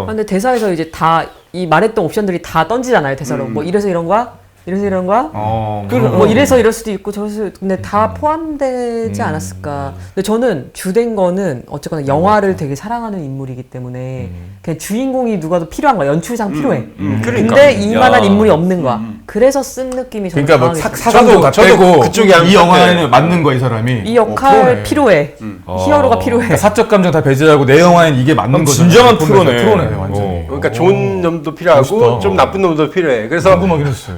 근데 대사에서 이제 다 이 말했던 옵션들이 다 던지잖아요. 대사로. 뭐 이래서 이런 거야? 이래서 이런 거야? 뭐 이래서 이럴 수도 있고 저래서 근데 다 포함되지 않았을까. 근데 저는 주된 거는 어쨌거나 영화를 되게 사랑하는 인물이기 때문에 그냥 주인공이 누가 더 필요한 거야. 연출상 필요해. 그러니까. 근데 이만한 야. 인물이 없는 거야. 그래서 쓴 느낌이 저는 그러니까 뭐 강하게 사관도 다 저도 빼고 그쪽이 한 이 영화에는 네. 맞는 거야 이 사람이. 이 역할 프로네. 필요해. 히어로가 필요해. 그러니까 사적 감정 다 배제하고 내 영화에는 이게 맞는 거잖아. 진정한 프로네. 프로네 완전히. 그러니까 좋은 놈도 필요하고 멋있다. 좀 나쁜 놈도 필요해. 그래서 궁금하긴 했어요.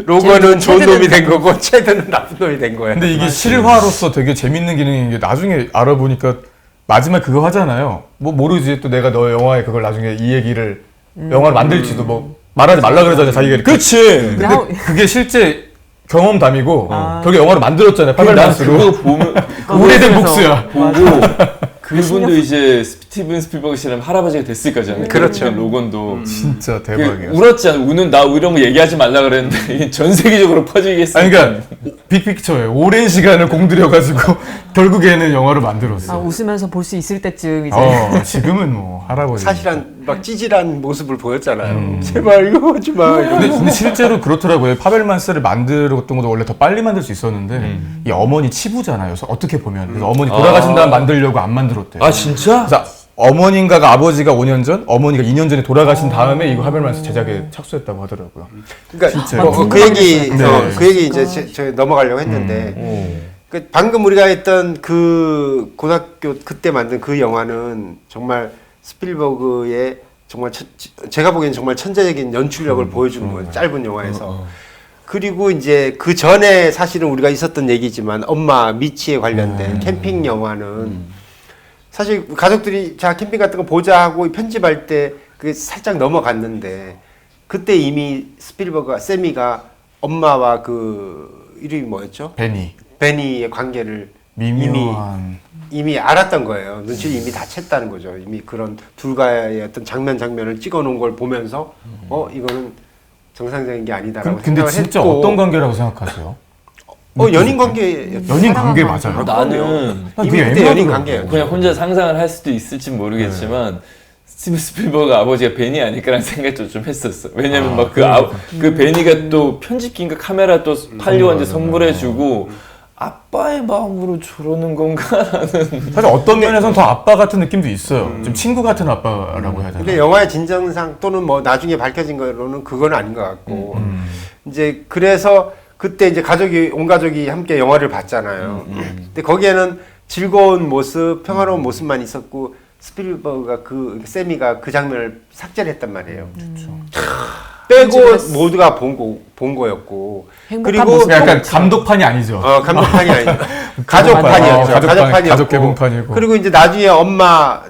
로건은 좋은 체드는 놈이 된 거고 체드는 나쁜 놈이 된 거야. 근데 이게 실화로서 되게 재밌는 기능인 게 나중에 알아보니까 마지막에 그거 하잖아요. 뭐 모르지 또 내가 너 영화에 그걸 나중에 이 얘기를 영화를 만들지도 뭐 말하지 말라 그러잖아요 자기가. 그렇지. 근데 그게 실제 경험담이고 결국 영화로 만들었잖아요. 난 파벨만스로. 그거 보면 오래된 복수야. 보고 그분도 이제 스티븐 스필버그 씨랑 할아버지가 됐을 거잖아요. 그렇죠. 로건도 진짜 그 대박이야. 울었잖아. 우는 나 이런 거 얘기하지 말라 그랬는데 이게 전 세계적으로 퍼지겠어. 아니 그러니까 빅픽처에 오랜 시간을 공들여가지고 결국에는 영화로 만들었어. 웃으면서 볼 수 있을 때쯤 이제 지금은 뭐 할아버지. 사실은 막 찌질한 모습을 보였잖아요. 제발 이거 하지 마. 근데 실제로 그렇더라고요. 파벨만스를 만들었던 것도 원래 더 빨리 만들 수 있었는데 이 어머니 치부잖아요. 그래서 어떻게 보면 그래서 어머니 돌아가신 다음 만들려고 안 만들었대요. 아 진짜? 그래서 어머니인가가 아버지가 5년 전, 어머니가 2년 전에 돌아가신 다음에 이거 하벨만스 제작에 착수했다고 하더라고요. 그러니까 진짜요? 그 얘기 네. 그 얘기 이제 저 넘어가려고 했는데 그 방금 우리가 했던 그 고등학교 그때 만든 그 영화는 정말 스필버그의 정말 제가 보기엔 정말 천재적인 연출력을 보여주는 거예요. 짧은 영화에서. 그리고 이제 그 전에 사실은 우리가 있었던 얘기지만 엄마 미치에 관련된 캠핑 영화는 사실 가족들이 자 캠핑 같은 거 보자 하고 편집할 때 그게 살짝 넘어갔는데 그때 이미 스필버그가 세미가 엄마와 그 이름이 뭐였죠? 베니의 관계를 미묘한 이미 알았던 거예요. 눈치를 이미 다 챘다는 거죠. 이미 그런 둘과의 어떤 장면을 찍어놓은 걸 보면서 이거는 정상적인 게 아니다라고 근데 생각을 진짜 했고 어떤 관계라고 생각하세요? 연인 관계였죠. 연인 관계 맞아요? 나는 이미 그때 연인 관계였죠. 그냥 혼자 상상을 할 수도 있을지 모르겠지만 스티븐 스필버그 아버지가 베니 아닐까라는 생각도 좀 했었어. 왜냐면 막 그 베니가 또 편집기인가 카메라 또 팔려한테 선물해주고 아빠의 마음으로 저러는 건가라는. 사실 어떤 면에서는 더 아빠 같은 느낌도 있어요. 좀 친구 같은 아빠라고 해야 되나? 근데 영화의 진정상 또는 뭐 나중에 밝혀진 거로는 그건 아닌 것 같고 이제 그래서 그때 이제 온 가족이 함께 영화를 봤잖아요. 근데 거기에는 즐거운 모습, 평화로운 모습만 있었고 스필버그가 세미가 그 장면을 삭제를 했단 말이에요. 빼고 모두가 본 거였고. 행복한 그리고 모습. 약간 감독판이 아니죠. 감독판이 아니죠. 가족판이었죠. 가족판이었고. 가족 개봉판이고. 그리고 이제 나중에 엄마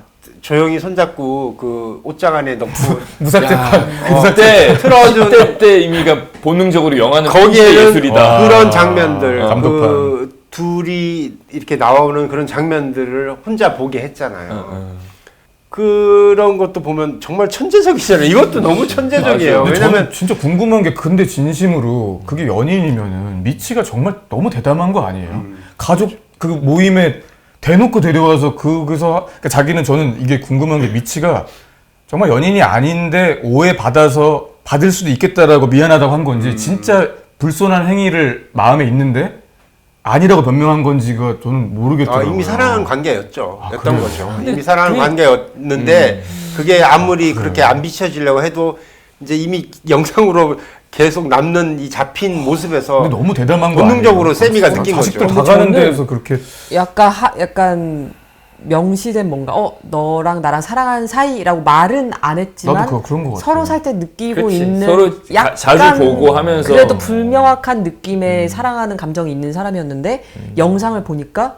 조용히 손잡고 그 옷장 안에 넣고 무삭제판. 그때 틀어준 10대 때 이미가 본능적으로 영화는 거기에는 예술이다. 그런 장면들, 감독판. 그 둘이 이렇게 나오는 그런 장면들을 혼자 보게 했잖아요. 그런 것도 보면 정말 천재적이잖아요. 이것도 너무 천재적이에요. 근데 왜냐면 저는 진짜 궁금한 게 근데 진심으로 그게 연인이면은 미치가 정말 너무 대담한 거 아니에요? 가족 그 모임에 대놓고 데려와서 거기서 그러니까 자기는 저는 이게 궁금한 게 미치가 정말 연인이 아닌데 오해 받아서 받을 수도 있겠다라고 미안하다고 한 건지 진짜 불손한 행위를 마음에 있는데 아니라고 변명한 건지가 저는 모르겠더라고요. 이미 사랑하는 관계였죠. 였던 그래요? 거죠. 이미 사랑하는 관계였는데 그게 아무리 그렇게 안 비춰지려고 해도 이제 이미 영상으로 계속 남는 이 잡힌 모습에서 근데 너무 대담한 거 본능적으로 아니에요? 세미가 느낀 자식들 거죠. 다 가는 저는 데에서 그렇게 약간 명시된 뭔가 너랑 나랑 사랑하는 사이라고 말은 안 했지만 나도 그런 거 같아. 서로 살 때 느끼고 그치. 있는 서로 약간 자주 보고 하면서 그래도 불명확한 느낌의 사랑하는 감정이 있는 사람이었는데 영상을 보니까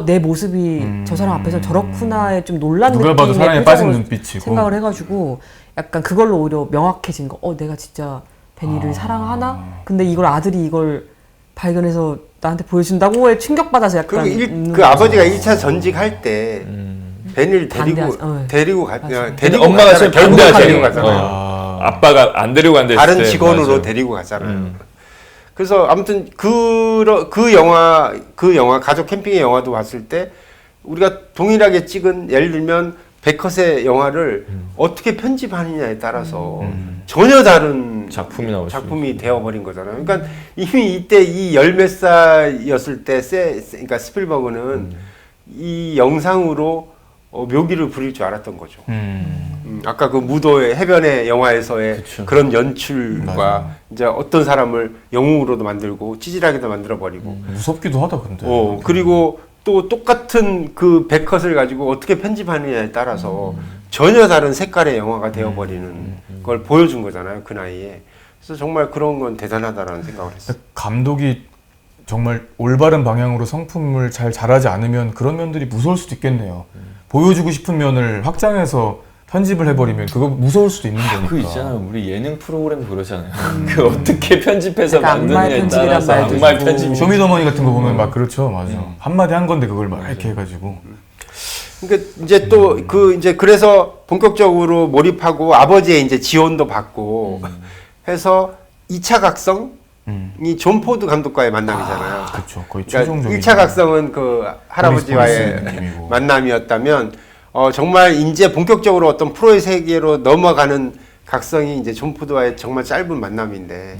내 모습이 저 사람 앞에서 저렇구나에 좀 놀란 누가 봐도 느낌의 사랑에 빠진 표정으로 눈빛이고. 생각을 해가지고 약간 그걸로 오히려 명확해진 거. 내가 진짜 베니를 사랑하나? 근데 이걸 아들이 이걸 발견해서 나한테 보여준다고에 충격받아서 약간 그 아버지가 1차 전직할 때 베니를 데리고 엄마가 가잖아요. 결국은 반대하죠. 데리고 가잖아요. 아빠가 안 데리고 간다 했을 다른 때, 직원으로 맞아. 데리고 가잖아요. 그래서 아무튼 그 영화 가족 캠핑의 영화도 봤을 때 우리가 동일하게 찍은 예를 들면 백컷의 영화를 어떻게 편집하느냐에 따라서 전혀 다른 작품이 되어버린 거잖아요. 그러니까 이미 이때 이 열 몇 살이었을 때 그러니까 스필버그는 이 영상으로 묘기를 부릴 줄 알았던 거죠. 아까 그 무도의 해변의 영화에서의 그쵸. 그런 연출과 맞아. 이제 어떤 사람을 영웅으로도 만들고 찌질하게도 만들어버리고 무섭기도 하다 근데. 그리고 또 똑같은 그 백컷을 가지고 어떻게 편집하느냐에 따라서 전혀 다른 색깔의 영화가 되어버리는 걸 보여준 거잖아요. 그 나이에. 그래서 정말 그런 건 대단하다라는 생각을 했어요. 감독이 정말 올바른 방향으로 성품을 잘 잘하지 않으면 그런 면들이 무서울 수도 있겠네요. 보여주고 싶은 면을 확장해서 편집을 해버리면 그거 무서울 수도 있는 거니까. 그 있잖아요. 우리 예능 프로그램 그러잖아요. 그 어떻게 편집해서 약간 악마의 만드느냐에 편집이란 따라서 말도 악마의 있고. 편집이. 쇼미더머니 같은 거 보면 막 그렇죠, 맞아. 한마디 한 건데 그걸 막 이렇게 해가지고. 그러니까 이제 또 그 이제 그래서 본격적으로 몰입하고 아버지의 이제 지원도 받고 해서 2차 각성이 존 포드 감독과의 만남이잖아요. 그렇죠, 거의 그러니까 최종적인. 1차 각성은 그 할아버지와의 보리스 느낌이고. 만남이었다면 정말 이제 본격적으로 어떤 프로의 세계로 넘어가는 각성이 이제 존 포드와의 정말 짧은 만남인데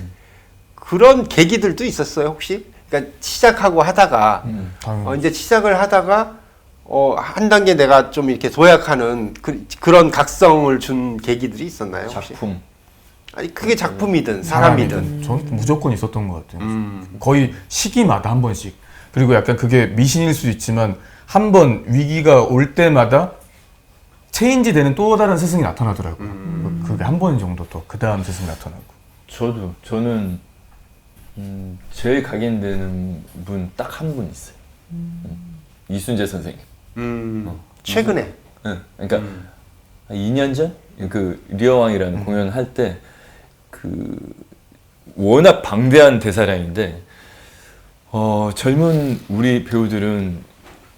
그런 계기들도 있었어요 혹시? 그러니까 시작하고 하다가 당연히. 이제 시작을 하다가 한 단계 내가 좀 이렇게 도약하는 그런 각성을 준 계기들이 있었나요 혹시? 작품. 아니 그게 작품이든 사람이든. 전 무조건 있었던 것 같아요. 거의 시기마다 한 번씩. 그리고 약간 그게 미신일 수도 있지만 한 번 위기가 올 때마다 체인지 되는 또 다른 스승이 나타나더라고요. 그게 한 번 정도 또 그 다음 스승이 나타나고. 저는 제일 각인되는 분 딱 한 분 있어요. 이순재 선생님. 최근에. 응. 그러니까 한 2년 전 그 리어왕이라는 공연을 할 때 그 워낙 방대한 대사량인데 젊은 우리 배우들은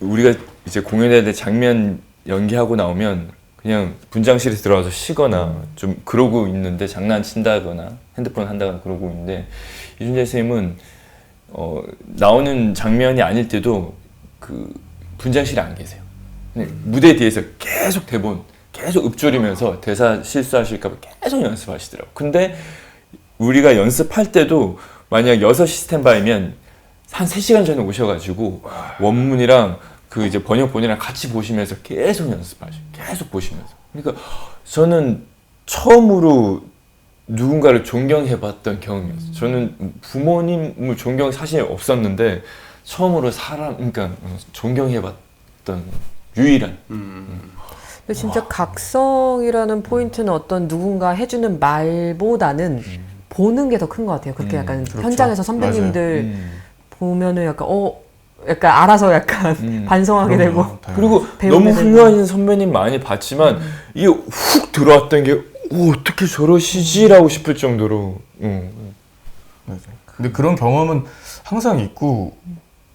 우리가 이제 공연에 대해 장면 연기하고 나오면 그냥 분장실에 들어가서 쉬거나 좀 그러고 있는데 장난친다거나 핸드폰 한다거나 그러고 있는데 이순재 선생님은 나오는 장면이 아닐 때도 그 분장실에 안 계세요. 그냥 무대 뒤에서 계속 대본 계속 읊조리면서 대사 실수하실까 봐 계속 연습하시더라고요. 근데 우리가 연습할 때도 만약 6시 스탠바이면 한 3시간 전에 오셔가지고 원문이랑 그 이제 번역본이랑 같이 보시면서 계속 연습하셔요. 계속 보시면서. 그러니까 저는 처음으로 누군가를 존경해봤던 경험이었어요. 저는 부모님을 존경 사실 없었는데 처음으로 그러니까 존경해봤던 유일한. 근데 진짜 각성이라는 포인트는 어떤 누군가 해주는 말보다는 보는 게 더 큰 것 같아요. 그렇게 약간 그렇죠. 현장에서 선배님들 보면은 약간 약간 알아서 약간 반성하게 되고. 그리고 배우게 너무 되고. 훌륭하신 선배님 많이 봤지만 이게 훅 들어왔던 게 어떻게 저러시지라고 싶을 정도로. 맞아요. 근데 그런 경험은 항상 있고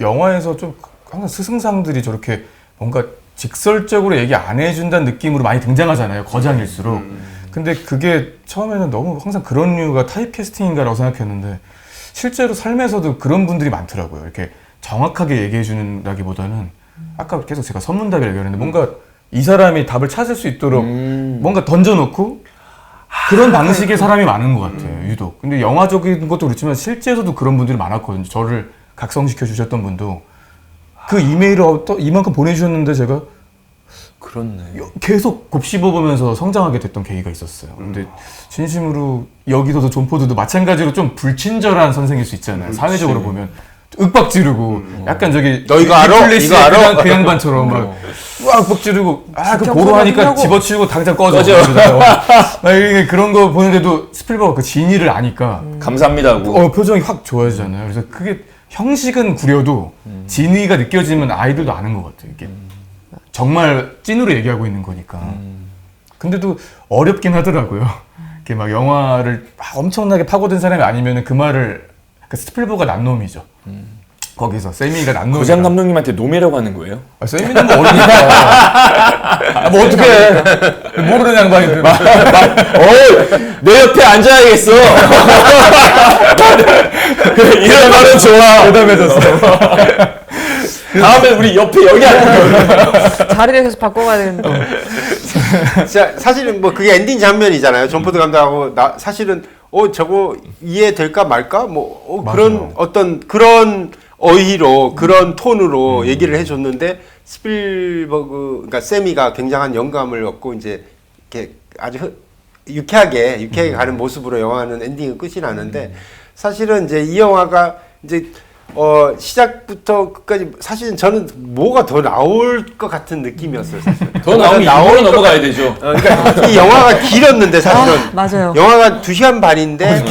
영화에서 좀 항상 스승상들이 저렇게 뭔가 직설적으로 얘기 안 해준다는 느낌으로 많이 등장하잖아요. 거장일수록. 근데 그게 처음에는 너무 항상 그런 류가 타입캐스팅인가라고 생각했는데 실제로 삶에서도 그런 분들이 많더라고요. 이렇게 정확하게 얘기해 주는다기보다는 아까 계속 제가 선문답이라고 얘기했는데 뭔가 이 사람이 답을 찾을 수 있도록 뭔가 던져놓고 그런 방식의 사람이 많은 것 같아요. 유독. 근데 영화적인 것도 그렇지만 실제로도 그런 분들이 많았거든요. 저를 각성시켜 주셨던 분도 그 이메일을 이만큼 보내주셨는데 제가 그렇네. 계속 곱씹어보면서 성장하게 됐던 계기가 있었어요. 근데 진심으로 여기서도 존 포드도 마찬가지로 좀 불친절한 선생일 수 있잖아요. 사회적으로 보면 윽박 지르고 약간 저기 너 이거 알아? 이거 알아? 그 양반처럼 막 윽박 지르고 그 보러 지켜보라고 하니까 하고. 집어치우고 당장 꺼져. 그런 거 보는데도 스필버가 그 진위를 아니까 감사합니다 하고. 표정이 확 좋아지잖아요. 그래서 그게 형식은 구려도 진위가 느껴지면 아이들도 아는 것 같아요. 이게 정말 찐으로 얘기하고 있는 거니까. 근데도 어렵긴 하더라고요. 이렇게 막 영화를 막 엄청나게 파고든 사람이 아니면 그 말을 스필버가 난 놈이죠. 거기서 세미가 난 놈이죠. 고장 감독님한테 놈이라고 하는 거예요? 세미는 뭐 어리니까. 뭐 어떡해. 모르는 양반인데. 내 옆에 앉아야겠어. 이런 말은 좋아. 대담해졌어. 다음에 우리 옆에 여기 앉아. 자리를 계속 바꿔가야 되는데. 사실은 뭐 그게 엔딩 장면이잖아요. 존 포드 감독하고 사실은 저거 이해될까 말까 뭐 그런 맞아요. 어떤 그런 어휘로 그런 톤으로 얘기를 해줬는데 스필버그 그러니까 세미가 굉장한 영감을 얻고 이제 이렇게 아주 유쾌하게 가는 모습으로 영화는 엔딩은 끝이 나는데 사실은 이제 이 영화가 이제 시작부터 끝까지 사실은 저는 뭐가 더 나올 것 같은 느낌이었어요. 사실. 더 나오면 이거로 넘어가야 되죠. 그러니까 이 영화가 길었는데 사실은 맞아요. 영화가 2시간 반인데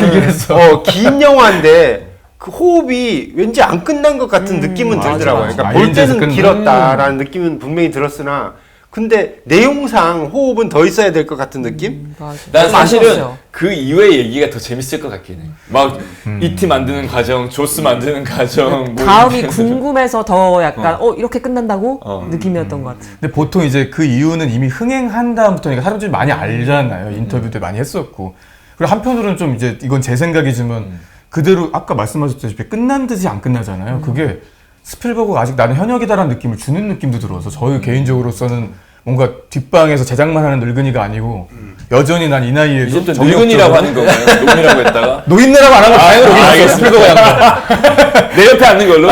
긴 영화인데 그 호흡이 왠지 안 끝난 것 같은 느낌은 맞아, 들더라고요. 맞아. 그러니까 볼 마인드에서 때는 끝나. 길었다라는 느낌은 분명히 들었으나 근데 내용상 호흡은 더 있어야 될 것 같은 느낌? 맞아. 난 사실은 아쉬웠어요. 그 이후의 얘기가 더 재밌을 것 같긴 해. 막 이티 만드는 과정, 조스 만드는 과정. 뭐 다음이 이렇게 궁금해서 더 약간 이렇게 끝난다고 어. 느낌이었던 것 같아요. 근데 보통 이제 그 이유는 이미 흥행한 다음부터니까 사람들이 많이 알잖아요. 인터뷰 때 많이 했었고. 그리고 한편으로는 좀 이제 이건 제 생각이지만 그대로 아까 말씀하셨다시피 끝난 듯이 안 끝나잖아요. 그게 스필버그가 아직 나는 현역이다라는 느낌을 주는 느낌도 들어서 저희 개인적으로서는 뭔가 뒷방에서 제작만 하는 늙은이가 아니고 여전히 난 이 나이에 이제 또 늙은이라고 하는 건가요? 노인이라고 했다가 노인네라고 안 하고 다행으로 알겠습니다. 스필버그 양반 내 옆에 앉는 걸로.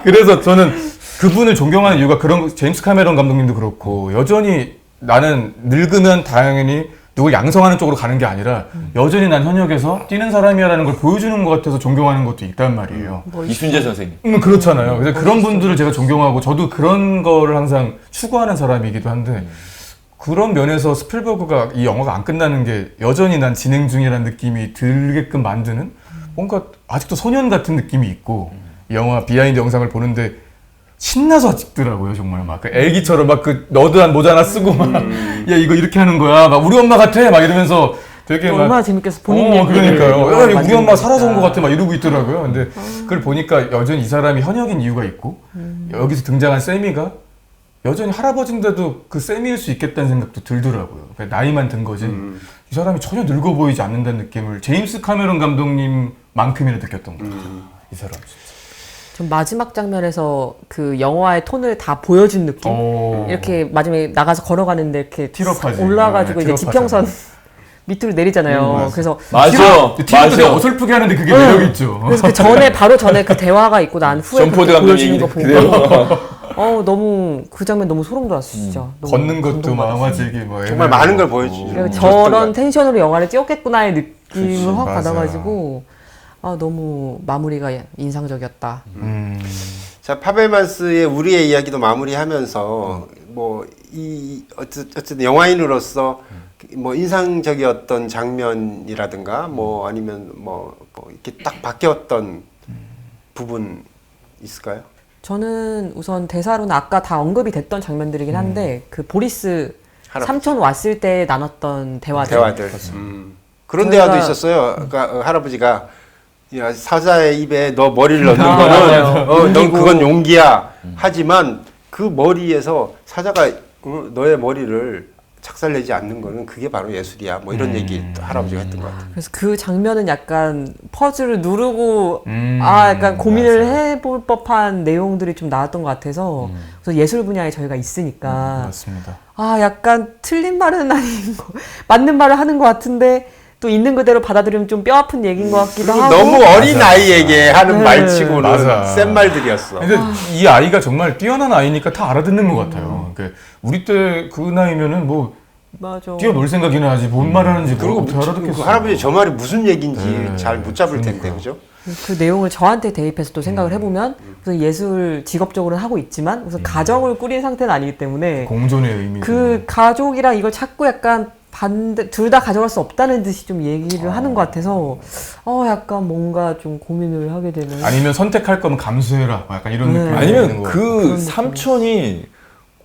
그래서 저는 그분을 존경하는 이유가 그런 제임스 카메론 감독님도 그렇고 여전히 나는 늙으면 당연히 누굴 양성하는 쪽으로 가는 게 아니라 여전히 난 현역에서 뛰는 사람이야라는 걸 보여주는 것 같아서 존경하는 것도 있단 말이에요. 이순재 선생님. 그렇잖아요. 그래서 그런 분들을 제가 존경하고 저도 그런 거를 항상 추구하는 사람이기도 한데 그런 면에서 스필버그가 이 영화가 안 끝나는 게 여전히 난 진행 중이라는 느낌이 들게끔 만드는 뭔가 아직도 소년 같은 느낌이 있고 이 영화 비하인드 영상을 보는데 신나서 찍더라고요. 정말 막 그 애기처럼 막 그 너드한 모자 하나 쓰고 막 야 이거 이렇게 하는 거야 막 우리 엄마 같아 막 이러면서 되게 막 얼마나 재밌겠어. 본인 얘기. 그러니까요. 야, 우리 엄마 살아서 온 것 같아 막 이러고 있더라고요. 근데 그걸 보니까 여전히 이 사람이 현역인 이유가 있고 여기서 등장한 세미가 여전히 할아버지인데도 그 세미일 수 있겠다는 생각도 들더라고요. 그러니까 나이만 든 거지. 이 사람이 전혀 늙어 보이지 않는다는 느낌을 제임스 카메론 감독님만큼이나 느꼈던 것 같아요. 이 사람 진짜. 좀 마지막 장면에서 그 영화의 톤을 다 보여준 느낌? 이렇게 마지막에 나가서 걸어가는데 이렇게 틸업하지. 올라가지고 이제 틸업하잖아. 지평선 밑으로 내리잖아요. 그래서 맞아. 티도 되게 어설프게 하는데 그게 매력 있죠. 그래서 그 전에 바로 전에 그 대화가 있고 난 후에 전포드 그렇게 감독 보여주는 얘기 거 보고 그대로. 너무 그 장면 너무 소름 돋았어 진짜. 너무 걷는 것도 감동받았어. 마마지기 뭐 정말 많은 걸 보여주죠. 그리고 어떤 저런 텐션으로 영화를 찍었겠구나의 느낌을 그치, 확 맞아. 받아가지고 너무 마무리가 인상적이었다. 자, 파벨만스의 우리의 이야기도 마무리하면서 뭐 이 어쨌든 영화인으로서 뭐 인상적이었던 장면이라든가 뭐 아니면 뭐 이렇게 딱 바뀌었던 부분 있을까요? 저는 우선 대사로는 아까 다 언급이 됐던 장면들이긴 한데 그 보리스 할아버지. 삼촌 왔을 때 나눴던 대화들. 대화들. 그런 저희가- 대화도 있었어요. 그러니까 할아버지가 야, 사자의 입에 너 머리를 넣는 맞아요. 거는 넌 용기고. 그건 용기야. 하지만 그 머리에서 사자가 너의 머리를 착살내지 않는 거는 그게 바로 예술이야. 뭐 이런 얘기 또 할아버지가 했던 것 같아요. 그래서 그 장면은 약간 퍼즐을 누르고 약간 고민을 해볼 법한 내용들이 좀 나왔던 것 같아서 그래서 예술 분야에 저희가 있으니까 맞습니다. 약간 틀린 말은 아닌 거 맞는 말을 하는 것 같은데 또 있는 그대로 받아들이면 좀 뼈 아픈 얘기인 것 같기도 그리고 하고 너무 어린 아이에게 하는 네. 말치고는 맞아. 센 말들이었어. 근데 이 아이가 정말 뛰어난 아이니까 다 알아듣는 것 같아요. 그러니까 우리 때 그 나이면은 뭐 맞아. 뛰어놀 생각이나 하지 뭔 말하는지 그리고 뭐 어떻게 알아듣겠어. 그 할아버지 저 말이 무슨 얘기인지 네, 잘 못 잡을 텐데, 그러니까요. 그죠? 그 내용을 저한테 대입해서 또 생각을 해보면 우선 예술 직업적으로는 하고 있지만 우선 가정을 꾸린 상태는 아니기 때문에 공존의 의미. 그 가족이랑 이걸 자꾸 약간 반대 둘 다 가져갈 수 없다는 듯이 좀 얘기를 하는 것 같아서 약간 뭔가 좀 고민을 하게 되는. 아니면 선택할 거면 감수해라. 뭐 약간 이런 네. 느낌이 아니면 있는 거. 그 삼촌이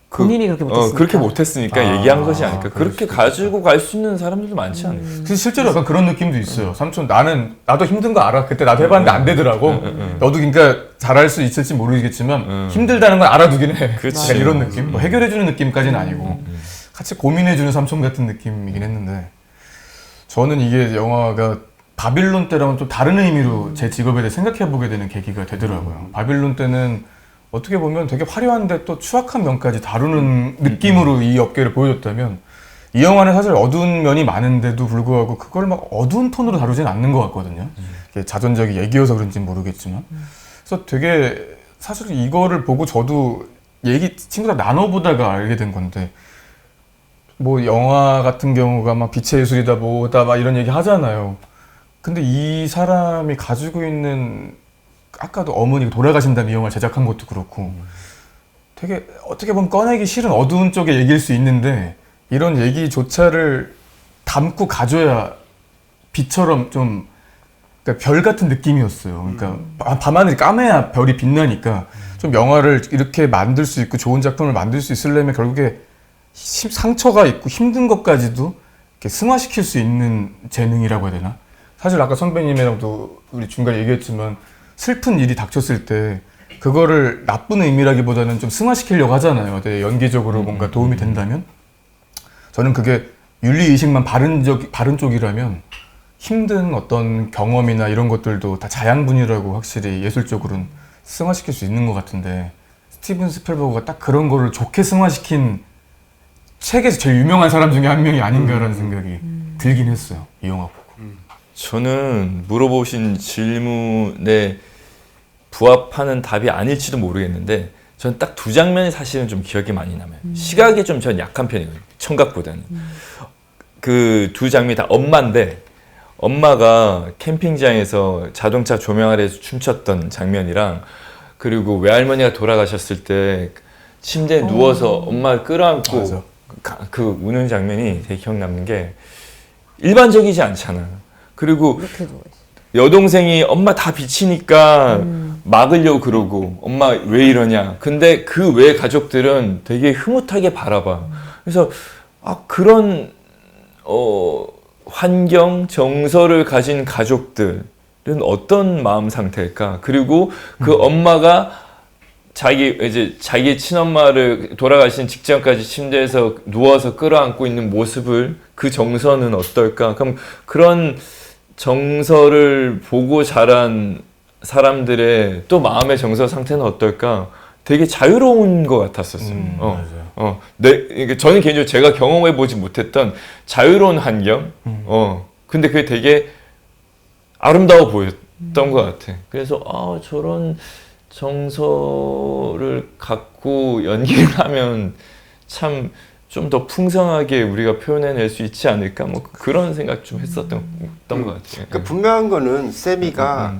본인이 그렇게 못했으니까. 그렇게 못했으니까 얘기한 것이 아닐까. 그럴 그렇게 수도 가지고 갈 수 있는 사람들도 많지 않을까. 그래서 실제로 약간 그런 느낌도 있어요. 삼촌 나도 힘든 거 알아. 그때 나도 해봤는데 안 되더라고. 너도 그러니까 잘할 수 있을지 모르겠지만 힘들다는 걸 알아두긴 해. 그치. 약간 이런 느낌. 뭐 해결해주는 느낌까지는 아니고 같이 고민해주는 삼촌 같은 느낌이긴 했는데 저는 이게 영화가 바빌론 때랑은 좀 다른 의미로 제 직업에 대해 생각해보게 되는 계기가 되더라고요. 바빌론 때는 어떻게 보면 되게 화려한데 또 추악한 면까지 다루는 느낌으로 이 업계를 보여줬다면 이 영화는 사실 어두운 면이 많은데도 불구하고 그걸 막 어두운 톤으로 다루진 않는 것 같거든요. 이게 자전적인 얘기여서 그런지는 모르겠지만 그래서 되게 사실 이거를 보고 저도 친구들 나눠보다가 알게 된 건데 뭐 영화 같은 경우가 막 빛의 예술이다 뭐다 막 이런 얘기 하잖아요. 근데 이 사람이 가지고 있는 아까도 어머니가 돌아가신다는 이 영화를 제작한 것도 그렇고 되게 어떻게 보면 꺼내기 싫은 어두운 쪽의 얘기일 수 있는데 이런 얘기조차를 담고 가져야 빛처럼 좀 그러니까 별 같은 느낌이었어요. 그러니까 밤하늘이 까매야 별이 빛나니까 좀 영화를 이렇게 만들 수 있고 좋은 작품을 만들 수 있으려면 결국에 상처가 있고 힘든 것까지도 이렇게 승화시킬 수 있는 재능이라고 해야 되나? 사실 아까 선배님이랑도 우리 중간에 얘기했지만 슬픈 일이 닥쳤을 때 그거를 나쁜 의미라기보다는 좀 승화시키려고 하잖아요. 되게 연기적으로 뭔가 도움이 된다면 저는 그게 윤리의식만 바른 쪽이라면 힘든 어떤 경험이나 이런 것들도 다 자양분이라고 확실히 예술적으로는 승화시킬 수 있는 것 같은데 스티븐 스필버그가 딱 그런 거를 좋게 승화시킨 책에서 제일 유명한 사람 중에 한 명이 아닌가라는 생각이 들긴 했어요. 이 영화 보고. 저는 물어보신 질문에 부합하는 답이 아닐지도 모르겠는데 저는 딱 두 장면이 사실은 좀 기억에 많이 남아요. 시각이 좀 전 약한 편이거든요. 청각보다는. 그 두 장면이 다 엄마인데 엄마가 캠핑장에서 자동차 조명 아래에서 춤췄던 장면이랑 그리고 외할머니가 돌아가셨을 때 침대에 누워서 엄마를 끌어안고 맞아. 그 우는 장면이 되게 기억 남는 게 일반적이지 않잖아. 그리고 이렇게 누워 있어. 여동생이 엄마 다 비치니까 막으려고 그러고 엄마 왜 이러냐. 근데 그 외 가족들은 되게 흐뭇하게 바라봐. 그래서 그런 환경, 정서를 가진 가족들은 어떤 마음 상태일까? 그리고 그 엄마가 자기 친엄마를 돌아가신 직전까지 침대에서 누워서 끌어안고 있는 모습을 그 정서는 어떨까? 그럼 그런 정서를 보고 자란 사람들의 또 마음의 정서 상태는 어떨까? 되게 자유로운 것 같았었어요. 맞아요. 그러니까 저는 개인적으로 제가 경험해보지 못했던 자유로운 환경, 근데 그게 되게 아름다워 보였던 것 같아. 그래서 저런 정서를 갖고 연기를 하면 참 좀 더 풍성하게 우리가 표현해낼 수 있지 않을까 뭐 그런 생각 좀 했었던 것 같아요. 그러니까 분명한 거는 세미가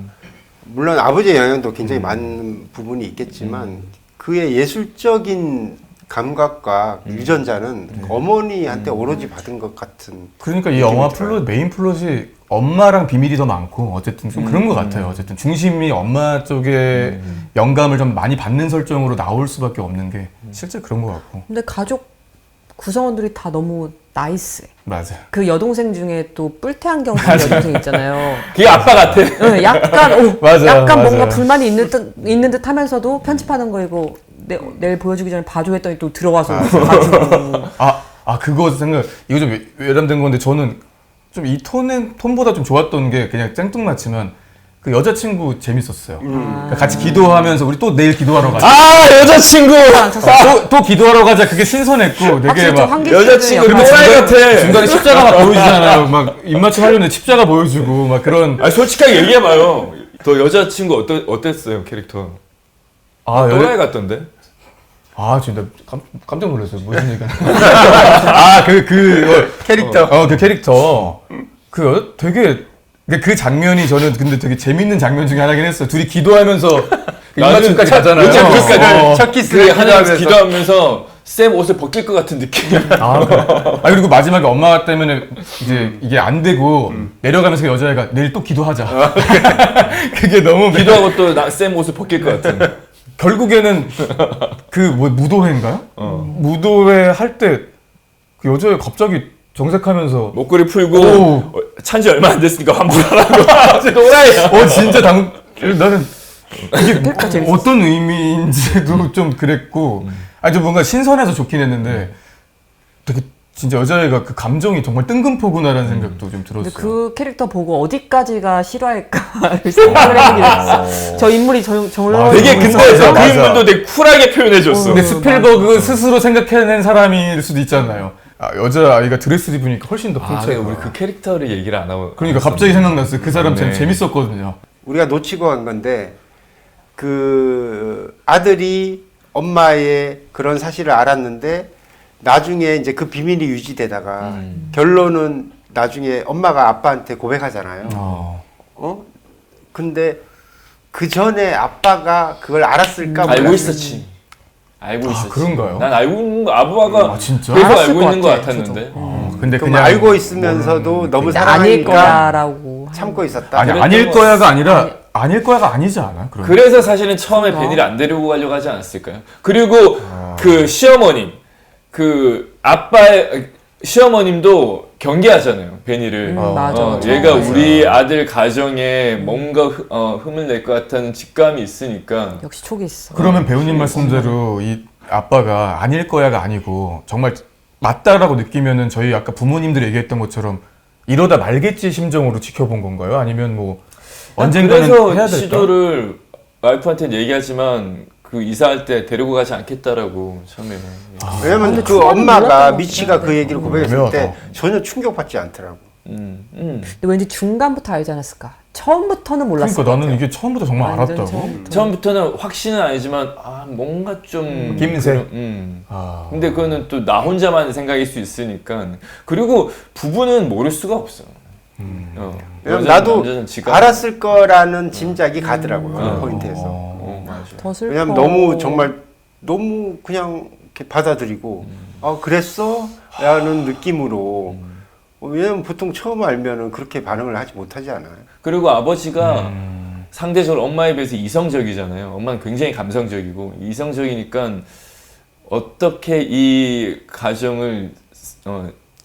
물론 아버지의 영향도 굉장히 많은 부분이 있겠지만 그의 예술적인 감각과 유전자는 어머니한테 오로지 받은 것 같은. 그러니까 이 영화 느낌이 들어요. 메인 플롯이 엄마랑 비밀이 더 많고 어쨌든 좀 그런 것 같아요. 어쨌든 중심이 엄마 쪽에 영감을 좀 많이 받는 설정으로 나올 수밖에 없는 게 실제 그런 것 같고. 근데 가족 구성원들이 다 너무 나이스해. 맞아요. 그 여동생 중에 또 뿔테 안경 쓴 여동생 있잖아요. 그게 아빠 같아. 네, 약간 맞아요, 약간 맞아요. 뭔가 불만이 있는 듯 하면서도 편집하는 거 이거 내일 보여주기 전에 봐줘 했더니 또 들어와서 봐주고. 그거 이거 좀 외람된 건데 저는 좀 이 톤보다 좀 좋았던 게 그냥 생뚱맞지만 그 여자친구 재밌었어요. 그러니까 같이 기도하면서 우리 또 내일 기도하러 가자. 여자친구! 또 기도하러 가자. 그게 신선했고 되게 확실히 좀 막 한기 여자친구 씨는 또라이 같아. 중간에 십자가 막 보여주잖아요. 막 입맞춤 하려는데 십자가 보여주고 막 그런. 솔직하게 얘기해봐요. 너 여자친구 어땠어요 캐릭터? 또라이 같던데? 진짜 깜짝 놀랐어요. 무슨 얘기가. 캐릭터. 그 캐릭터. 되게 그 장면이 저는 근데 되게 재밌는 장면 중에 하나긴 했어요. 둘이 기도하면서 입맞춤까지 가잖아요. 첫 키스를 하나님께서 기도하면서 쌤 옷을 벗길 것 같은 느낌. 그리고 마지막에 엄마 때문에 이제 이게 안 되고 내려가면서 그 여자애가 내일 또 기도하자. 그게 너무 기도하고 또 쌤 옷을 벗길 것 같은. 결국에는 무도회인가요? 무도회 할 때 그 여자애 갑자기 정색하면서 목걸이 풀고 찬지 얼마 안 됐으니까 환불하라고. 또라이야. 진짜 나는 이게 어떤 의미인지도 좀 그랬고 좀 뭔가 신선해서 좋긴 했는데 되게 진짜 여자애가 그 감정이 정말 뜬금포구나라는 생각도 좀 들었어요. 근데 그 캐릭터 보고 어디까지가 실화일까를 생각을 해보긴 했어. 저 인물이 정말 되게 근데 맞아, 그 맞아. 인물도 되게 쿨하게 표현해줬어. 근데 스필버그 스스로 생각해낸 사람일 수도 있잖아요. 여자아이가 드레스 입으니까 훨씬 더 풍채가. 우리 그 캐릭터를 얘기를 안 하고. 그러니까 갑자기 생각났어요. 그 사람 재밌었거든요. 우리가 놓치고 간 건데 그 아들이 엄마의 그런 사실을 알았는데 나중에 이제 그 비밀이 유지되다가 결론은 나중에 엄마가 아빠한테 고백하잖아요. 근데 그 전에 아빠가 그걸 알았을까 알고 몰랐을까? 있었지. 알고 있었지. 그런가요? 난 알고 있는 거 아빠가 진짜? 계속 알았을 알고 것 있는 것 같아, 같았는데. 근데 그럼 그냥 알고 있으면서도 너무 아닐 사랑하니까 거야라고 참고 있었다. 아니 그랬던 아닐 것 거야가 아니라 아닐 거야가 아니지 않아? 그럼. 그래서 사실은 처음에 그런가? 베니를 안 데리고 가려고 하지 않았을까요? 그리고 그 시어머님, 그 아빠의 시어머님도 경계하잖아요, 베니를. 맞아. 얘가 맞아. 우리 아들 가정에 뭔가 흠을 낼 것 같다는 직감이 있으니까. 역시 촉이 있어. 그러면 배우님 말씀대로 이 아빠가 아닐 거야가 아니고 정말 맞다라고 느끼면은 저희 아까 부모님들이 얘기했던 것처럼 이러다 말겠지 심정으로 지켜본 건가요? 아니면 뭐 언젠가는 그래서 해야 될까? 시도를 와이프한테 얘기하지만 그 이사할 때 데리고 가지 않겠다라고 처음에. 왜냐면 근데 그 초반에 엄마가 몰랐던 미치가 것 그 얘기를 고백했을 때 애매하다. 전혀 충격받지 않더라고. 근데 왠지 중간부터 알지 않았을까? 처음부터는 몰랐을 그러니까 것 나는 같아요. 이게 처음부터 정말 완전 알았다고. 처음부터. 처음부터는 확신은 아니지만 뭔가 좀 김새? 그런, 근데 그거는 또 나 혼자만 생각일 수 있으니까. 그리고 부부는 모를 수가 없어. 왜냐면 여자, 나도 남자는 지가 알았을 거라는 짐작이 가더라고요. 그 포인트에서. 맞아. 더 슬퍼. 왜냐면 너무 정말 너무 그냥 이렇게 받아들이고 그랬어? 라는 느낌으로 왜냐면 보통 처음 알면은 그렇게 반응을 하지 못하지 않아요. 그리고 아버지가 상대적으로 엄마에 비해서 이성적이잖아요. 엄마는 굉장히 감성적이고 이성적이니까 어떻게 이 가정을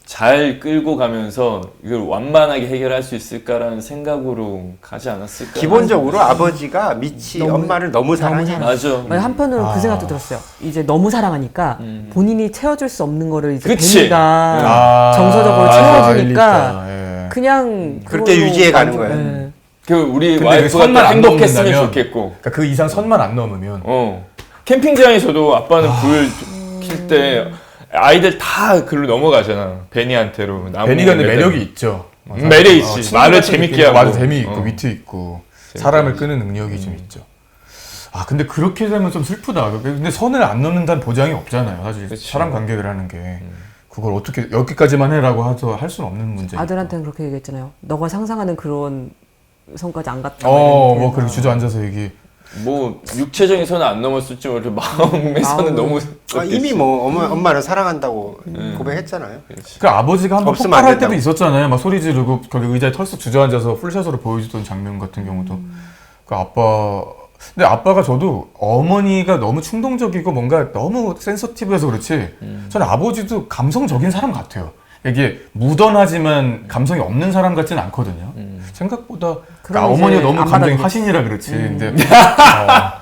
잘 끌고 가면서 이걸 완만하게 해결할 수 있을까라는 생각으로 가지 않았을까? 기본적으로 아버지가 미치 너무- 엄마를 너무 사랑해. 맞아. 아니, 한편으로는 그 생각도 들었어요. 이제 너무 사랑하니까 본인이 채워줄 수 없는 거를 이제 그치. 베니가 정서적으로 채워주니까 예. 그냥 그렇게 그걸로 유지해 가는 만족- 거예요. 예. 그 우리 근데 와이프가 선만 또 안 행복했으면 넘는다면- 좋겠고. 그러니까 그 이상 선만 안 넘으면 캠핑장에서도 아빠는 불 킬 때 아이들 다 글로 넘어가잖아. 베니한테로. 나무 베니가 근데 매달- 매력이 있죠. 맞아. 매력 있지. 친구 말을 같은 재밌게 느낌. 하고. 맞아, 재미있고 위트 있고 사람을 끄는 능력이 좀 있죠. 근데 그렇게 되면 좀 슬프다. 근데 선을 안 넘는다는 보장이 없잖아요. 사실 그치. 사람 관계를 하는 게 그걸 어떻게 여기까지만 해라고 해서 할 수는 없는 문제. 아들한테는 그렇게 얘기했잖아요. 너가 상상하는 그런 선까지 안 갔다. 뭐 그렇게 주저앉아서 얘기. 뭐 육체적인 선은 안 넘었을지 모르고 마음에서는 너무 이미 뭐 엄마를 사랑한다고 고백했잖아요. 그 아버지가 한번 없으면 폭발할 안 된다고. 때도 있었잖아요. 막 소리 지르고 거기 의자에 털썩 주저앉아서 풀샷으로 보여주던 장면 같은 경우도 그 아빠. 근데 아빠가 저도 어머니가 너무 충동적이고 뭔가 너무 센서티브해서 그렇지 저는 아버지도 감성적인 사람 같아요. 이게 무던하지만 감성이 없는 사람 같지는 않거든요. 생각보다 그러니까 그럼 어머니가 이제 너무 안 감정이 받아주겠지. 화신이라 그렇지. 근데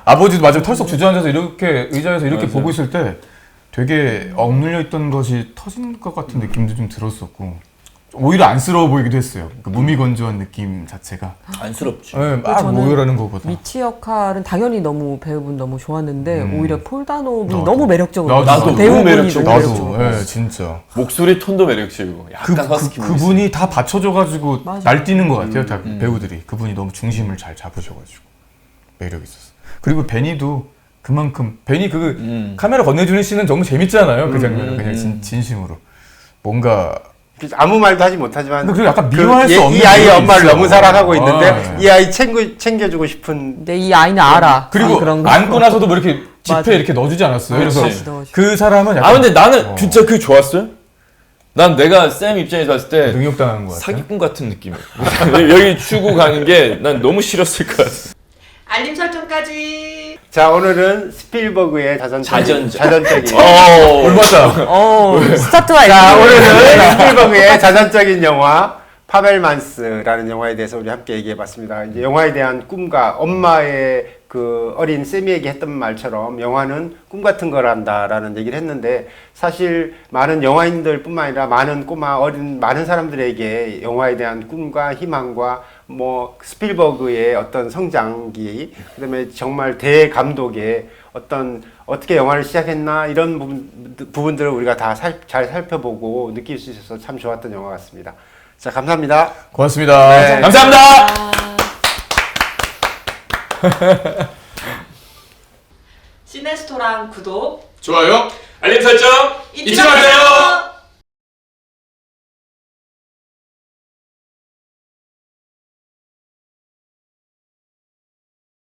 아버지도 맞아 털썩 주저앉아서 이렇게 의자에서 이렇게 맞아. 보고 있을 때 되게 억눌려 있던 것이 터진 것 같은 느낌도 좀 들었었고 오히려 안쓰러워 보이기도 했어요. 그 무미건조한 느낌 자체가. 안쓰럽지. 네, 막 저는 모여라는 것보다. 미치 역할은 당연히 너무 배우분 너무 좋았는데 오히려 폴다노 분 나도. 너무 매력적으로 나도 너무 배우분이 매력적이고. 너무 나도, 매력적으로. 예, 진짜. 목소리 톤도 매력적이고 약간 허스키 보이스. 그분이 다 받쳐줘가지고 맞아. 날뛰는 것 같아요, 다 배우들이. 그분이 너무 중심을 잘 잡으셔가지고. 매력 있었어. 그리고 베니도 그만큼, 베니 카메라 건네주는 씬은 너무 재밌잖아요, 그 장면은. 그냥 진심으로. 뭔가. 아무 말도 하지 못하지만 근데 그리고 약간 미워할 수 없는 이 아이의 매력이 엄마를 있어. 너무 사랑하고 있는데 네. 이 아이 챙겨주고 싶은 근데 이 아이는 알아. 그리고 그런 거. 안고 나서도 뭐 이렇게 지폐 맞아. 이렇게 넣어주지 않았어요. 그렇지. 그래서 넣어주지. 그 사람은 약간. 근데 나는 진짜 그게 좋았어요. 난 내가 쌤 입장에서 봤을 때 능욕당한 것 같아. 사기꾼 같은 느낌이야. 여기 추고 가는 게 난 너무 싫었을 것 같아. 알림 설정까지. 자 오늘은 스필버그의 자전적인 올맞다. 스타트가 자 있네. 오늘은 스필버그의 자전적인 영화 파벨만스라는 영화에 대해서 우리 함께 얘기해봤습니다. 이제 영화에 대한 꿈과 엄마의 그 어린 쌤이에게 했던 말처럼 영화는 꿈 같은 거란다라는 얘기를 했는데 사실 많은 영화인들뿐만 아니라 많은 꼬마 어린 많은 사람들에게 영화에 대한 꿈과 희망과 뭐 스필버그의 어떤 성장기 그다음에 정말 대감독의 어떤 어떻게 영화를 시작했나 이런 부분들을 우리가 다 잘 살펴보고 느낄 수 있어서 참 좋았던 영화 같습니다. 자 감사합니다. 고맙습니다. 네. 감사합니다. 시네스토랑 구독, 좋아요. 알림 설정 잊지 마세요.